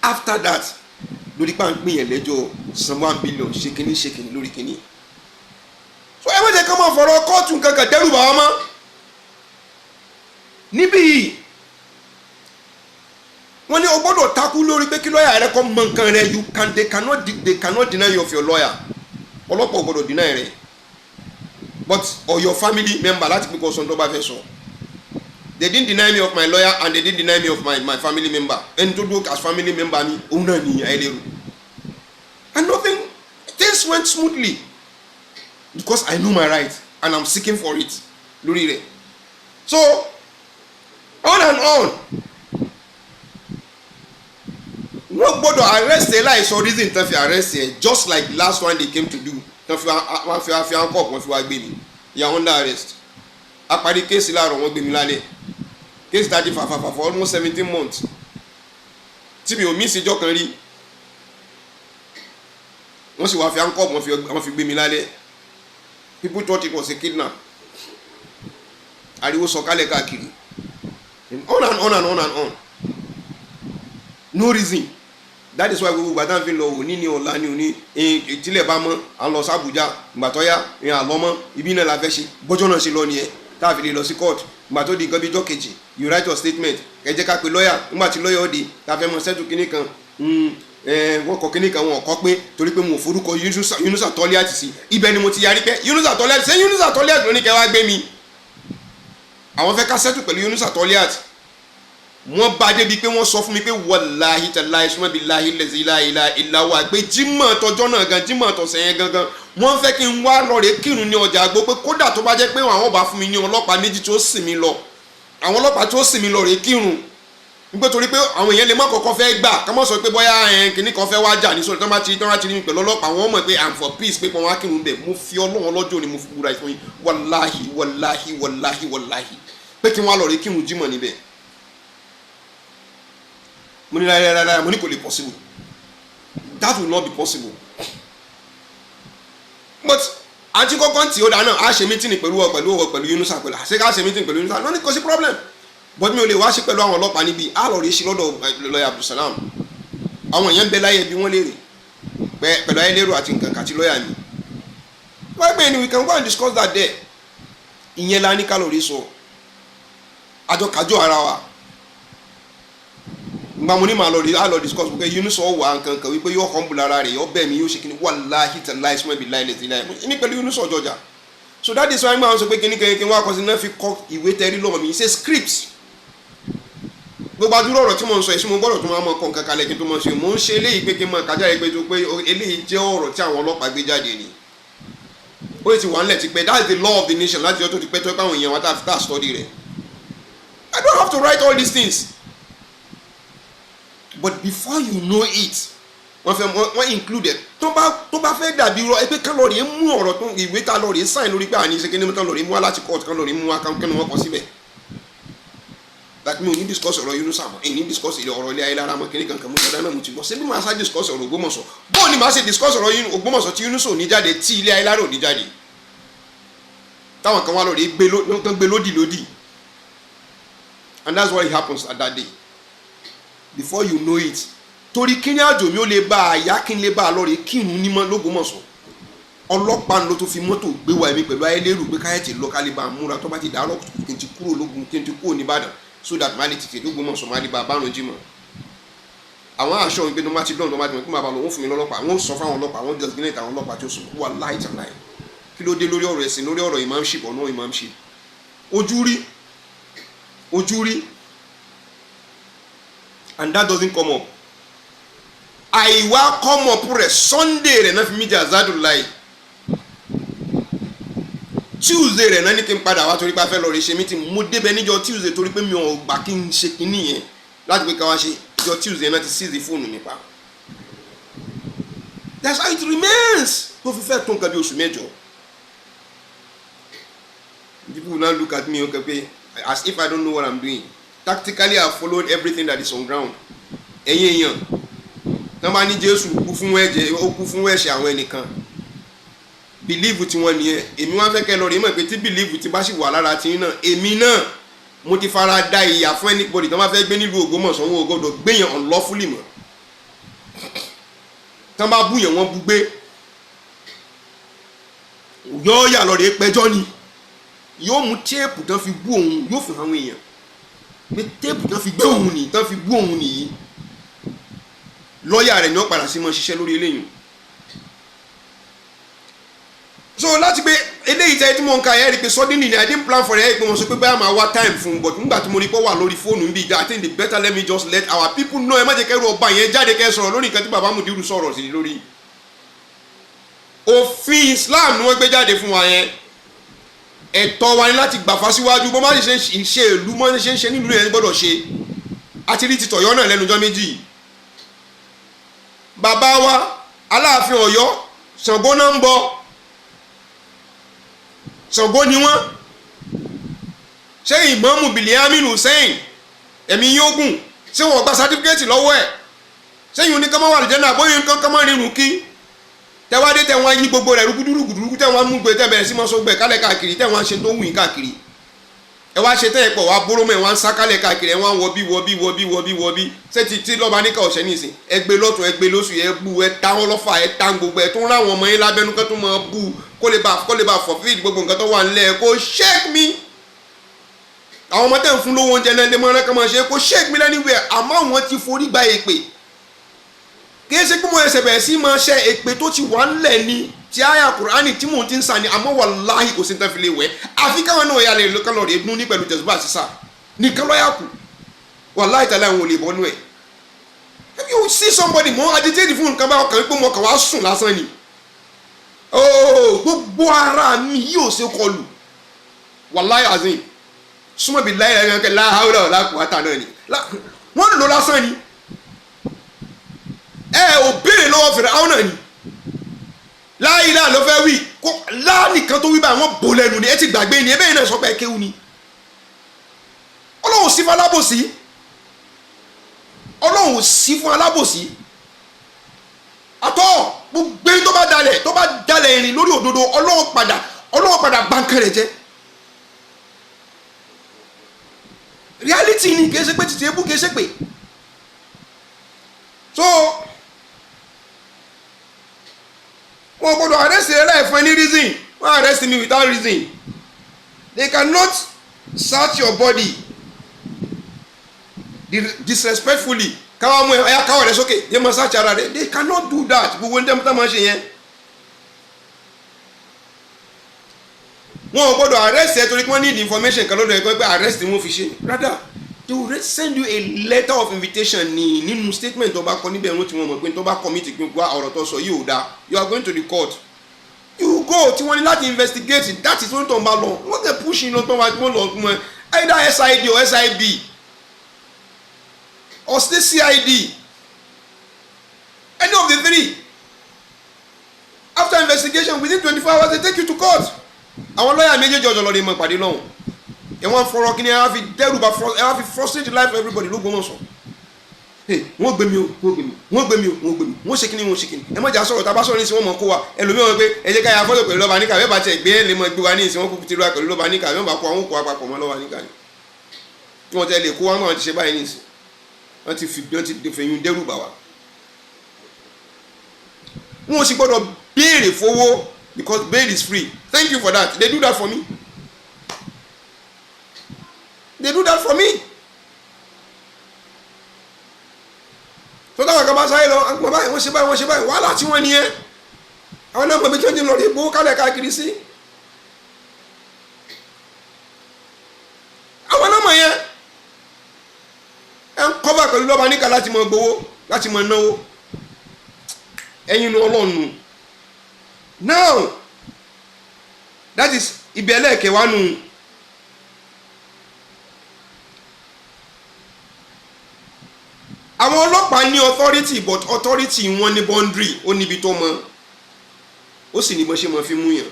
After that lórí pàǹpín yẹn lẹ́jọ́ san 1 billion ṣe kínní lórí kínní so ẹ mọ̀jẹ̀ ká máa fọ̀rọ̀ kóòtù kankan dẹ́rù bàá mọ́ níbí yìí wọ́n ní o gbọ́dọ̀ takú kú lórí pé kí lọ́ọ̀yà rẹ kọ́ mọ nǹkan rẹ they cannot deny you of your lawyer ọlọ́pàá ò gbọ́dọ̀ deny rẹ but or your family member láti pé kò sọ tó bá fẹ́ sọ they didn't deny me of my lawyer and they didn't deny me of my family member ẹni tó dúró as family member mi òun náà ní Ayédèrú and nothing things went smoothly because I know my right and I'm seeking for it lórí rẹ̀ so on and on wọ́n gbọ́dọ̀ arrest ẹ láìsọ reason tán fi arrest ẹ just like the last one they came to do tán fi handcuff wọ́n fi wá gbé mi ìyá under arrest apari kéèsì láàárọ̀ wọ́n gbé mi lálẹ́ kéèsì tàbí fàfàfà for almost 17 months tí mi ò mí ìsìnjọ́ kan rí wọ́n sì wá fi handcuff wọ́n fi gbé mi lálẹ́ people thought it was a kidnap ariwo sọ̀kalẹ̀ káàkiri on and on and on and on no reason that is why gbogbo gbàdá fi lọ òní ní ọ̀la ní òní ìtìlẹ̀ bá mọ́ à ń lọ sí Àbújá ìgbàtọ́yá ìyẹn àlọ́mọ́ ibi náà la fẹ́ ṣe bọ́jọ́ náà ṣe lọ nìyẹn tá a fi lè lọ sí court ìgbà tó di nǹkan bíi ijọ́ kejì you write your statement ẹ jẹ́ ká pe lọ́ọ̀yà nígbà tí lọ́ọ̀yà òde tá a fẹ́ mọ sẹ́tù kínní kan wọ́n kọ kínní kan wọn kọ́ pé torí pé mo forúkọ Yunusa Tọ́líàtì sí ibẹ̀ ni mo ti yarí pé Yunusa Tọ́líàtì ṣé Yunusa Tọ́líàtì ló ní kẹ́ wá gbé mi àwọn fẹ́ ká sẹ́tù pẹ̀lú Yunusa Tọ́líàtì wọ́n bá débi pé wọ́n sọ fún mi pé wàláhì tàláhì sùnmọ́ bíi láhì lẹ́sìn ìlà ìlàwọ̀ àgbẹ̀ jímọ̀ tọjọ́ náà gan jímọ̀ tọ̀sẹ̀ yẹn gangan wọ́n fẹ́ kí n wá lọ́ọ̀rẹ́ kírun ní ọjà àgbo pé kódà tó bá jẹ́ pé àwọn bá fún mi ní ọlọ́pàá méjì tó sì mí lọ àwọn ọlọ́pàá tó sì mí lọ rèé kírun nígbà torí pé àwọn èèyàn lè má kọ́kọ́ fẹ́ gbà ká mọ̀ sọ pé bóyá kìnnì kan fẹ́ wá jà ní sórí tán bá ti rí mi pẹ̀lú ọlọ́pàá wọ́n mọ̀ pé I'm for peace pé wọ́n wá kírun bẹ̀ mo fi Ọlọ́run lọ́jọ́ ni mo fi búra ìfún yín wàláhì pé kí n wá lọ́ọ̀rẹ́ kírun jímọ̀ níbẹ̀ mo ní rárá mo ní kò lè possible that will not be possible but àti kọ́kọ́ tí ó dáná a ṣe mítìnì pẹ̀lú Yunusa pẹ̀lú àṣẹ ká ṣe mítìnì pẹ̀lú Yunusa lọ́ní kò sí problem but mi ò lè wá ṣe pẹ̀lú àwọn ọlọ́pàá níbi a lọ rí ṣe lọ́dọ̀ lọ́yà Abdulsalam àwọn èèyàn ń bẹ láyé bí wọ́n léèrè pẹ̀lú Ayédèrú àti nǹkan kàti lọ́yà mi wọ́n pè ní we can go and discuss that there ìyẹn la ní ká lọ rí sọ àjọkàjọ ara wa ngba mo ní máa lọ rí a lọ discuss pé Yunusa wà nǹkan kan wípé yóò humble ara rẹ̀ yóò bẹ̀ mí yóò ṣe kíni wàláhì tàláhì sùnmọ́ ibi láìlẹ̀ sí láì ní pẹ̀lú Yunusa ọjọ́jà so that is why ń gbà wọn sọ pé kíní kẹ́kẹ́ wá kọ́ sí náà fi kọ́ ìwé tẹ́rí lọ́wọ́ mi ṣe script gbogbo adúrò ọ̀rọ̀ tí mo ń sọ èsì mo gbọ́dọ̀ tó máa mọ kàn kankan lẹ́kìn tó mọ̀ ṣe mo ń ṣe eléyìí pé kí n máa kájà rẹ̀ pé tó pé eléyìí jẹ́ ọ̀rọ̀ tí àwọn ọlọ́pàá gbé jáde ni ó ti wà nílẹ̀ ti pẹ́ that's the law of the nation láti ọjọ́ tó ti pẹ́ tó káwọn èèyàn wa tá a study rẹ̀ I don't have to write all these things but before you know it wọ́n included tó bá fẹ́ dàbí rọ ẹgbẹ́ kálọ̀rì mú ọ̀rọ̀ tó ìwé kálọ̀rì sign lórí pé àní ṣe kí ni kálọ̀rì mú wá láti court kálọ̀rì mú wá kí ni wọ́n kọ síbẹ̀ like mi ò ní discuss ọ̀rọ̀ Yunusa mọ́ èyí ní discuss ọ̀rọ̀ ilé ayélujára mọ́ kíní kankan mú sọ́dọ̀ náà mo ti gbọ́ ṣé bí màá ṣá discuss ọ̀rọ̀ Ògbómọ̀ṣọ́ bóò ni màá ṣe discuss ọ̀rọ̀ Ògbómọ̀ṣọ́ tí Yunusa ò ní jáde tí ilé ayélujára ò ní jáde táwọn kan wá lọ rí gbé lódì and that's what happens at that day before you know it torí kíní àjò mi ó lè bá àyà kí n lè bá a lọ rí kírun ní l'Ógbómọ̀ṣọ́ ọlọ́pàá ló tó fi mọ́tò gbé wa èmi pẹ̀lú Ayédèrú pé káyọ̀tì lọ ká lè bá a múra tó bá ti dàárọ̀ kí n ti kúrò lógun kí n ti kúrò nìbàdàn so that máa lè tètè l'Ógbómọ̀ṣọ́ máa lè bá a bárun jí mọ́ àwọn aṣọ ìgbé tó má ti dán tó má ti mọ̀ kí n bá lọ wọ́n fún mi lọ́lọ́pàá wọ́n sọ fáwọn ọlọ́pàá wọ́n designate àwọn ọlọ́pàá tí ó sọ wà láì kí ló dé lórí ọ̀rọ̀ ẹ̀sìn lórí ọ̀rọ̀ imamship ọ̀nà imamship ojú rí and that doesn't come up àìwá come up rẹ̀ Sunday rẹ̀ náà fi mí jẹ́ Azadulai Tuesday rẹ̀ náà ní kí n padà wá torí pé a fẹ́ lọ rí ṣe meeting mo débẹ̀ níjọ́ Tuesday torí pé mi ò gbà kí n ṣe kinní yẹn láti pé ká wá ṣe ìjọ Tuesday náà ti seize fóònù mi pa that's how it remains tó fi fẹ́ tó nǹkan bí oṣù mẹ́jọ people now look at me okay as if I don't know what I'm doing tactically I followed everything that is on ground ẹ̀yin èèyàn tán bá ní Jésù kú fún ẹ̀jẹ̀ ó kú fún ẹ̀ṣẹ̀ àwọn ẹnìkan believe tí wọ́n nìyẹn èmi wá fẹ́ kẹ́ lọ rí mọ̀ pé tí believe tí bá sì wà lára tí náà èmi náà mo ti fara da ìyà fún anybody tán bá fẹ́ gbé nílùú Ògbómọ̀ṣọ́ wọn ò gbọ́dọ̀ gbéyàn unlawfully mọ́ tán bá búyàn wọn bú gbé yóò yà lọ rí pẹjọ́ ni yóò mú téèpù tán fi bú òun yóò fi hàn àwọn èèyàn pé téèpù tán fi gbé òun nìyí tán fi bú òun nìyí lọ́ọ̀yà rẹ̀ ni ó padà sí mọ́ ṣiṣẹ́ lórí eléyìí. So láti pé eléyìí tẹ́ tí mo ń ka ẹ̀ rí pé suddenly ni I didn't plan for it pé mo sọ pé báyà máa wá time fún un but nígbà tí mo rí pé wà lórí fóònù ń bí I think the better let me just let our people know ẹ má jẹ́ kẹ́rù ọba yẹn jáde kẹ́ sọ̀rọ̀ lórí nǹkan tí bàbá Mudiru sọ̀rọ̀ sí lórí. Òfin Islam ni wọ́n gbé jáde fún wa yẹn ẹ̀tọ́ wa ni láti gbàfà síwájú bó má ṣe ń ṣe ìlú mọ́ ṣe ń ṣe nílùú yẹn gbọ́dọ̀ ṣe àti rí ti tọ̀yọ́ náà lẹ́nu ọjọ́ méjì. Bàbá wa Aláàfin Ọ̀yọ́ Ṣàngó náà ń bọ̀ Ṣàngó ni wọ́n ṣé Ìmámù Biliaminu Hussein ẹ̀mí yóò gùn ṣé wọ́n gba sátífíkẹ́tì lọ́wọ́ ẹ̀ ṣé yìí ní kọ́mọ́ wà lìjẹ́ náà bóyá nǹkan kọ́mọ́ rírun kí tẹ́wádé tẹ́wọ́n yí gbogbo rẹ̀ rúgúdúrúgúdúrú tẹ́wọ́n mú gbé tẹ́bẹ̀rẹ̀ sí mọ́sọ́ gbẹ̀ kálẹ̀ káàkiri tẹ́wọ́n ṣe tó wù yín káàkiri ẹ wá ṣe tẹ́yẹ̀ pọ̀ wá bóró mọ́ ẹ̀ wá ń sá kálẹ̀ káàkiri ẹ̀ wá ń wọbí ṣé ti lọ́ba níkà ọ̀ṣẹ́ nìsín ẹ gbé lọ́tún ẹ gbé lóṣù ẹ bú ẹ ta wọn lọ́fà ẹ ta gbogbo ẹ tó ń ráwọn ọmọ yín lábẹ́nú kẹ́ tó mọ́ bú kó lè bá forfeit gbogbo nǹkan tó wà nílẹ̀ kó shake me àwọn ọmọ tẹ́ ń fún lówó oúnjẹ náà lè mọ́ ẹ kọ́ máa ṣe kó shake me anywhere àmọ́ àwọn ti forí gba èpè kìí ṣe pé mo ẹsẹ̀ bẹ̀rẹ̀ sí máa ṣe èpè tó ti wà ńlẹ̀ ni ti àyà Kùránì tí mò ń ti ń sàn ni àmọ́ wàláhì kò sí ní tán fi lè wẹ̀ àfi káwọn náà yà lè lọ́kàn lọ́ọ̀rẹ́ edun ní pẹ̀lú tẹ̀síbà sísà nìkan lọ́yà kù wàláhì tàlẹ́ àwọn olè bọ́nú ẹ̀. If you see somebody mo agitate fún nǹkan bá ọkàn pé mo kàn wá sùn lásán ni gbogbo ara mi yóò ṣe kọlù wàláhì azim súnmọ́ bí láyé ẹ̀rọ kẹ́ láhàúrà ọ̀la kùwátà náà ni wọ́n lò lásán ni ò béèrè lọ́wọ́ fèrè àwọn náà ni láyé náà ló fẹ́ wí kó láàánìkan tó wí bá àwọn bò lẹ́nu ni ẹ ti gbàgbé ni ebe yìí náà sọ pé kéwù ni Ọlọ́run sí fún alábòsí Ọlọ́run sí fún alábòsí àtọ́ gbogbo tó bá dalẹ̀ ìrìn lórí òdodo Ọlọ́run padà gbàǹkan rẹ̀ jẹ́ reality ni kìí ṣe pé títí ebú kìí ṣe pé so wọn gbọ́dọ̀ arrest rẹ láì fún any reason wọn arrest me without reason they cannot search your body disrespectfully káwọn mú ẹyà káwọn rẹ sókè they must search ara rẹ they cannot do that gbogbo ní tẹ́mọ́tà máa ṣe yẹn wọn ò gbọ́dọ̀ arrest ẹ torí pé wọ́n need information kan lọ́dọ̀ ẹ̀ pé arrest ni wọ́n fi ṣe rather they will send you a letter of invitation ní nínú statement tó bá kọ níbẹ̀ ẹ̀rọ tí wọ́n mọ̀ pé tó bá commit gbogbo ọ̀rọ̀ tó sọ yìí ò dáa you are going to the court you go tí wọ́n ní láti investigate that is wọ́n tó ń bá lọ wọ́n kẹ́ push in lọ́tọ́ wọn lọ fún ẹ either SID or SIB or state CID any of the three after investigation within 24 hours they take you to court àwọn lọ́yà méjèèjì ọjọ́ lọ́ọ́ di mọ́ ìpàdé lọ́hùn ẹ̀wọ̀n fọ̀rọ̀ kí ni ẹ wá fi dẹ́rù bá ẹ wá fi frustrate the life of everybody l'Ogbomoso wọ́n gbé mi o wọ́n ṣe kí ni wọ́n ṣe kí ni ẹ má jà sọ̀rọ̀ tá a bá sọ̀rọ̀ ní ìsìn wọn mọ̀ kó wa ẹlòmíràn pé ẹ jẹ́ ká ya fọ́tò pẹ̀lú lọ́ba níkà bẹ́ẹ̀ bá tiẹ̀ gbé lè mọ gbé wa ní ìsìn wọn kúkú ti rú wa pẹ̀lú lọ́ba níkà bẹ́ẹ̀ bá kó àwọn kó wa papọ̀ mọ́ lọ́ba níkà ni tí wọ́n tẹ́ lè kó wa náà ti ṣe báyìí ní ìsìn wọ́n ti fẹ̀yìn dẹ́rù bà wá. wọn ò sì gbọ́dọ̀ béèrè fowó because bail is free thank you for that they do that for me. They do that for me. So táwọn kan bá sáyé lọ àwọn báyìí wọ́n ṣe báyìí wàhálà tí wọ́n nìyẹn àwọn náà mọ̀ bí tí wọ́n ti lọ rí gbowó kálẹ̀ káàkiri sí. àwọn náà mọ̀ yẹn ẹ ń kọ́bà pẹ̀lú lọ́ba níkà láti mọ̀ gbowó láti mọ̀ náwó ẹ̀yin nu Ọlọ́run. Now that is ibi ẹlẹ́ẹ̀kẹwàá nù. àwọn ọlọ́pàá ní authority but authority wọn ní boundary ó níbi tó mọ ó sì ní bó ṣe mọ fi mú yàn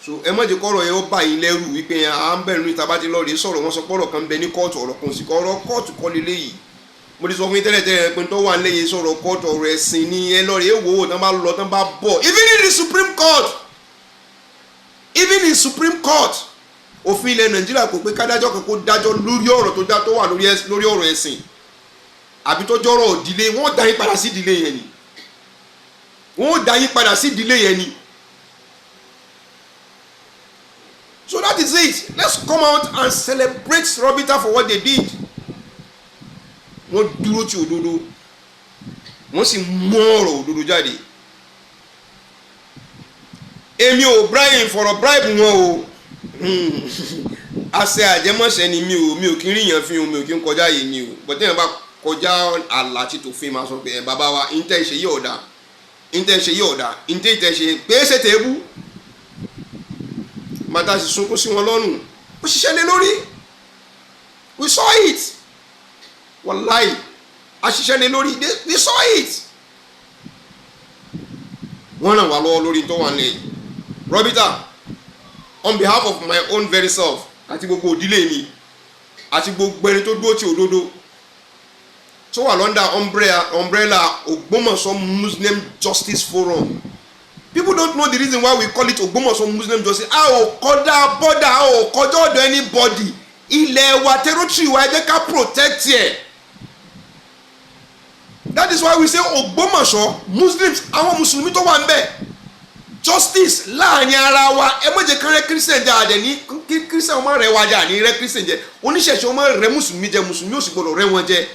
so ẹ má jẹ́ kọ́rọ̀ yẹn ó bá yín lẹ́rù wípé à ń bẹ̀rù níta bá ti lọ́ọ́ rí sọ̀rọ̀ wọn sọ pọ́rọ̀ kan bẹ ní kóòtù ọ̀rọ̀ kan sì kọ́ ọ̀rọ̀ kóòtù kọ́ lélẹ́ yìí mo ti sọ fún yín tẹ́lẹ̀ pé tó wà lẹ́yìn sọ̀rọ̀ kóòtù ọ̀rọ̀ ẹ̀sìn ni ẹ lọ́ọ́ rí èwo tán bá lọ tán bá bọ̀ even in the Supreme Court òfin ilẹ̀ Nàìjíríà kò pé kádájọ́ kan kó dájọ́ lórí ọ̀rọ̀ tó wà lórí ọ̀rọ̀ ẹ̀sìn àbí tó jọ́rọ̀ ìdílé wọ́n dá yín padà sí ìdílé yẹn ni so that is it let's come out and celebrate Rabitah for what they did wọ́n dúró ti òdodo wọ́n sì mú ọ̀rọ̀ òdodo jáde. Èmi ò bribe fọ̀rọ̀ bribe wọn o àṣẹ àjẹmọ́ṣẹ́ ni mi ò kí ń ríyàn fi hàn mi ò kí ń kọjá yìí mi o bọ̀dé yẹn bá kọjá àlà tí tó fi máa sọ pé ẹ bàbá wa ìntẹ́ ìṣe yìí ọ̀dà ìntẹ́ ìṣe yìí ọ̀dà ìntẹ́ ìṣe pé ṣe tèébù màtá sì sunkún sí wọn lọ́rùn ó ṣiṣẹ́ lé lórí we saw it wàláì a ṣiṣẹ́ lé lórí we saw it wọ́n ràn wá lọ́wọ́ lórí tó wà nílẹ̀ Rabitah on behalf of my own very self àti gbogbo òdílé mi àti gbogbo ẹni tó dúró ti òdodo tó wà lọ́ndà umbrella Ogbomoso Muslim Justice Forum. People don't know the reason why we call it Ogbomoso Muslim Justice. A ò kọjá border, a ò kọjá ọ̀dọ̀ anybody. Ilẹ̀ wa territory wa ẹ jẹ́ ká protect ẹ̀. That is why we say Ogbomoso Muslims, àwọn Mùsùlùmí tó wà ń bẹ̀. Justice láàrin ara wa ẹ má jẹ́ kán rẹ́ Christian jẹ́ àdẹ̀ ní Christian ọmọ rẹ̀ wájà ní rẹ́ Christian jẹ́ oníṣẹ̀ṣẹ̀ ọmọ rẹ̀ Mùsùlùmí jẹ́ Mùsùlùmí ò sì gbọdọ̀ rẹ́ wọn jẹ́.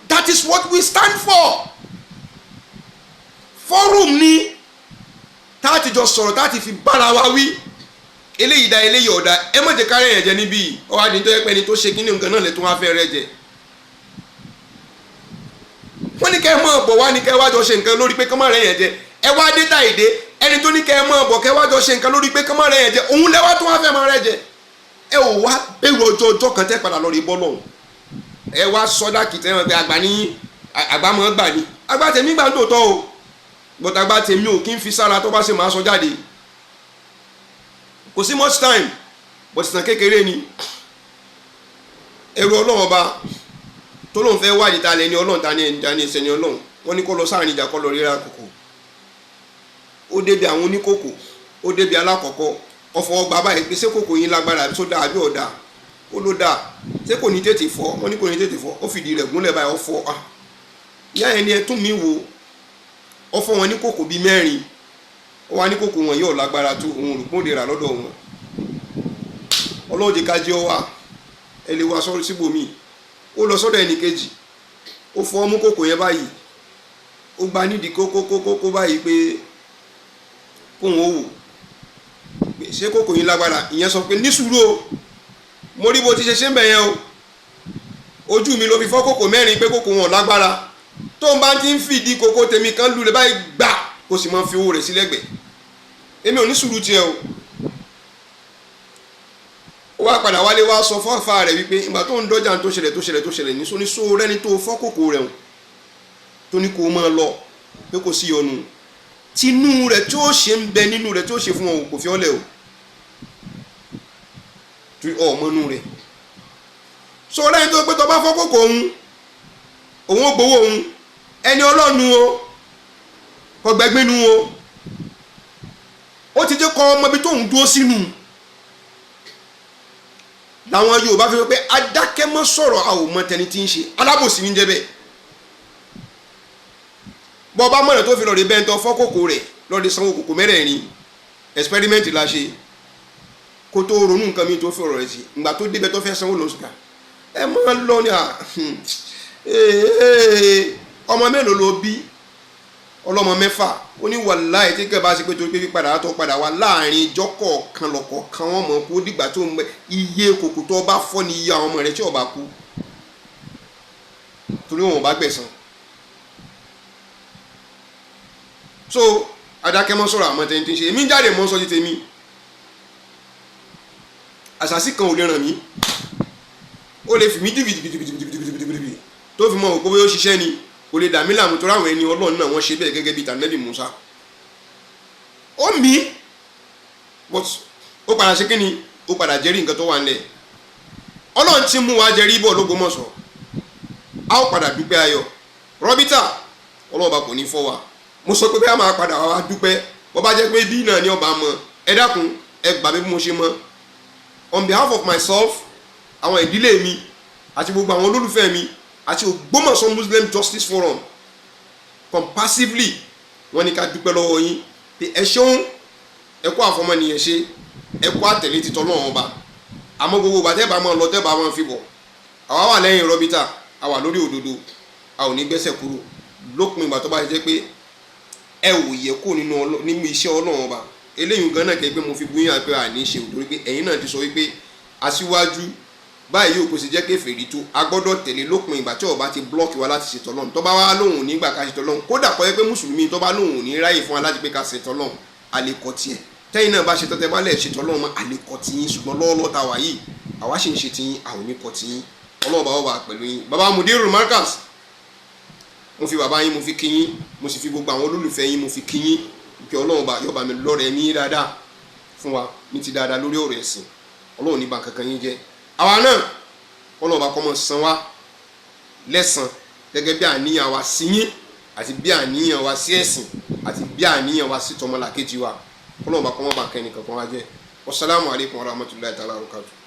That is what we stand for. Forum ni táàtì jọ sọ̀rọ̀ táàtì fi bára wa wí eléyìí da eléyìí ọ̀dà ẹ má jẹ́ kárẹ̀ yẹn jẹ níbí ọwọ́ adìyẹ tó yẹ pé ẹni tó ṣe kíní nǹkan náà lè tún wá fẹ́ rẹ jẹ. wọ́n ní kẹ́ ẹ mọ̀ bọ̀ wá ní kẹ́ ẹ wá jọ ṣe nǹkan lórí pé kọ́ má rẹ̀ yẹn jẹ ẹ wá dé ta èdè ẹni tó ní kẹ́ ẹ mọ̀ bọ̀ kẹ́ ẹ wá jọ ṣe nǹkan lórí pé kọ́ má rẹ̀ yẹn jẹ òun lẹ́wà tó wá fẹ́ má rẹ̀ jẹ ẹ ò wá bẹ̀rù ọjọ́ kan tẹ́ padà lọ rí bọ́ lọ́hùn ẹ wá sọ́dá kìtẹ́ wọn pé àgbà ní àgbà mọ́ gbà ní àgbà tèmi gbà ń tòótọ́ o but àgbà tèmi ò kí ń fi sára tó bá ṣe máa sọ jáde kò sí much time but ìtàn kékeré ni ẹrù ọlọ́run ọba tó lóun fẹ́ wádìí ta lẹ́ni ọlọ́run ta ni ẹ̀sẹ̀ ni ọlọ́run wọ́n ní kó lọ sáàrin ìjà kó lọ ríra kòkò ó débi àwọn oníkòkò ó débi alákọ̀ọ́kọ́ ọ̀fọ̀ ọgbà báyìí pé ṣé kòkò yín lágbára tó dáa àbí ọ̀dà ó ló dáa ṣé kò ní tètè fọ́ wọ́n ní kò ní tètè fọ́ ó fìdí rẹ̀ gúnlẹ̀ báyìí ó fọ́ ìyá ẹni ẹ tún mi wò ó fọ́ wọn ní kòkò bíi mẹ́rin ó wá ní kòkò wọn yóò lágbára tó òun rò pé ó lè rà lọ́dọ̀ wọn ọlọ́ọ̀dẹ kájí ọ wà ẹ lè wá sọ́ọ́ síbòmí ó lọ sọ́dọ̀ ẹnì kejì ó fọ́ mú kòkò yẹn báyìí ó gba nídìí kókó báyìí pé kóun ó wò ṣé kòkò yín lágbára ìyẹn sọ pé ní sùúrù o mo rí bó ti ṣe ń bẹ̀ yẹn o ojú mi ló fi fọ́ kòkò mẹ́rin pé kòkò wọn lágbára tó ń bá ti ń fìdí kòkò tèmi kan lulẹ̀ báyìí gbà kó sì máa fi owó rẹ̀ sí lẹ́gbẹ̀ẹ́ èmi ò ní sùúrù tiẹ̀ o ó wá padà wálé wá sọ fọ́fà rẹ̀ wípé ìgbà tó ń dọ́jà tó ṣẹlẹ̀ ní sọ rẹ́ni tó fọ́ kòkò rẹ̀ tó ní kó máa lọ pé kò sí ọ̀nù tinú rẹ̀ tí ó ṣe ń bẹ nínú rẹ̀ tí ó ṣe fún wọn kò fi ọ́ lẹ̀ o tí ọmọnú rẹ̀ so lẹ́yìn tó pé tó bá fọ́ kòkò òun ó gbowó òun ẹni ọlọ́nu o kọgbẹ́gbẹ́nu o ó ti jẹ́ kọ́ ọmọ ibi tóun dúró sínú làwọn Yorùbá fi pé adákẹ́mọ́ sọ̀rọ̀ a ò mọ tẹni tí ń ṣe alábòsí ní jẹ́ bẹ́ẹ̀ bọ́ bá mọ̀nà tó fi lọ́ọ́ rí bẹ́ẹ̀ tó fọ́ kòkò rẹ̀ lọ́ọ́ rí sanwó kòkò mẹ́rẹ̀ẹ̀rin experiment la ṣe kó tó ronú nǹkan mi tó fi ọ̀rọ̀ rẹ̀ sí ìgbà tó débẹ̀ tó fẹ́ sanwó lọ́sùkà ẹ máa ń lọ ní ọmọ mélòó ló bí ọlọ́mọ mẹ́fà ó ní wàláhì tí kẹ́ bá ṣe pé torí pé padà tó padà wá láàrin ìjọ kọ̀ọ̀kan lọ́kọ̀ọ̀kan wọn mọ̀ kó dìgbà tó ń bẹ iye kòkò tó bá fọ́ ní iye àwọn ọmọ rẹ̀ tí ó bá kú torí wọn ò bá gbẹ̀san. so adákẹ́mọ́ sọ̀rọ̀ àmọ́ tẹ́ni tí ń ṣe èmi jáde mọ́ sọ́jí tèmi àṣàṣì kan ò lè ràn mí ó lè fi mí dìbìdìbìdìbìdìbìdìbìdìbì tó fi mọ òkú bí ó ṣiṣẹ́ ni kò lè dàmí làmú tó ráwọn ẹni Ọlọ́run náà wọ́n ṣe bẹ́ẹ̀ gẹ́gẹ́ bí tànẹ́bì Musa ó mí but ó padà ṣe kí ni ó padà jẹ́rí nǹkan tó wà nílẹ̀ Ọlọ́run ti mú wa jẹ́rí bọ̀ l'Ógbómọ̀ṣọ́ a ó padà dúpẹ́ ayọ̀ Rabitah ọlọ́ọ̀bá kò ní fọ́ wa mo sọ pé bí a máa padà wá dúpẹ́ bó bá jẹ́ pé bí náà ni ọba mọ ẹ dákun ẹ gbà mí bí mo ṣe mọ on behalf of myself àwọn ìdílé mi àti gbogbo àwọn olólùfẹ́ mi àti Ogbomoso Muslim Justice Forum compasively wọ́n ní ká dúpẹ́ lọ́wọ́ yín pé ẹ ṣeun ẹ kú àfọmọnìyàn ṣe ẹ kú àtẹ̀lé títọ́ lọ́wọ́ ọba àmọ́ gbogbo ìgbà tẹ́ẹ̀bà máa lọ tẹ́ẹ̀bà máa fi bọ̀ àwa wà lẹ́yìn Rabitah a wà lórí òdodo a ò ní gbẹ́sẹ̀ kúrò lópin ìgbà tó bá jẹ́ pé ẹ ò yẹ kó nínú iṣẹ́ Ọlọ́run ọba eléyìí gan náà kẹ́ pé mo fi búyàn pé àní ṣe ò torí pé ẹ̀yin náà ti sọ wípé aṣíwájú báyìí yóò kó sì jẹ́ kèfèrí tó a gbọ́dọ̀ tẹ̀lé lópin ìgbà tí ọba ti blọ́ọ̀kì wa láti ṣètò Ọlọ́run tó bá wá lóhùn nígbà ká ṣètò Ọlọ́run kódà kọ́ yẹ pé mùsùlùmí tó bá lóhùn ní ráyè fún wa láti pé ká ṣètò Ọlọ́run àlekọ́ tiẹ̀ tẹ́yìn náà bá ṣe tọ́tẹ́ bá lẹ̀ ṣètò Ọlọ́run mọ́ àlekọ́ tiyín ṣùgbọ́n lọ́wọ́lọ́wọ́ ta wà yìí àwa ṣì ń ṣe tiyín àwọn oníkọ́ tiyín Ọlọ́run bá wà pẹ̀lú yín baba mudiru markaz mo fi bàbá yín mo fi kí yín mo sì fi gbogbo àwọn olólùfẹ́ yín mo fi kí yín kí Ọlọ́run bá yọba mi lọ́rẹ̀ mí dáadáa fún wa ní ti dáadáa lórí ọ̀rọ̀ ẹ̀sìn Ọlọ́run ní ba kankan yín jẹ́ àwa náà Ọlọ́run bá kọ́ mọ́ san wá lẹ́san gẹ́gẹ́ bí àníyàn wa sí yín àti bí àníyàn wa sí ẹ̀sìn àti bí àníyàn wa sí tọmọlàkejì wa Ọlọ́run bá kọ́ mọ́ ba kẹ́ni kankan wá jẹ́ wassalamu alaikum warahmatullahi ta'ala wabarakatuh.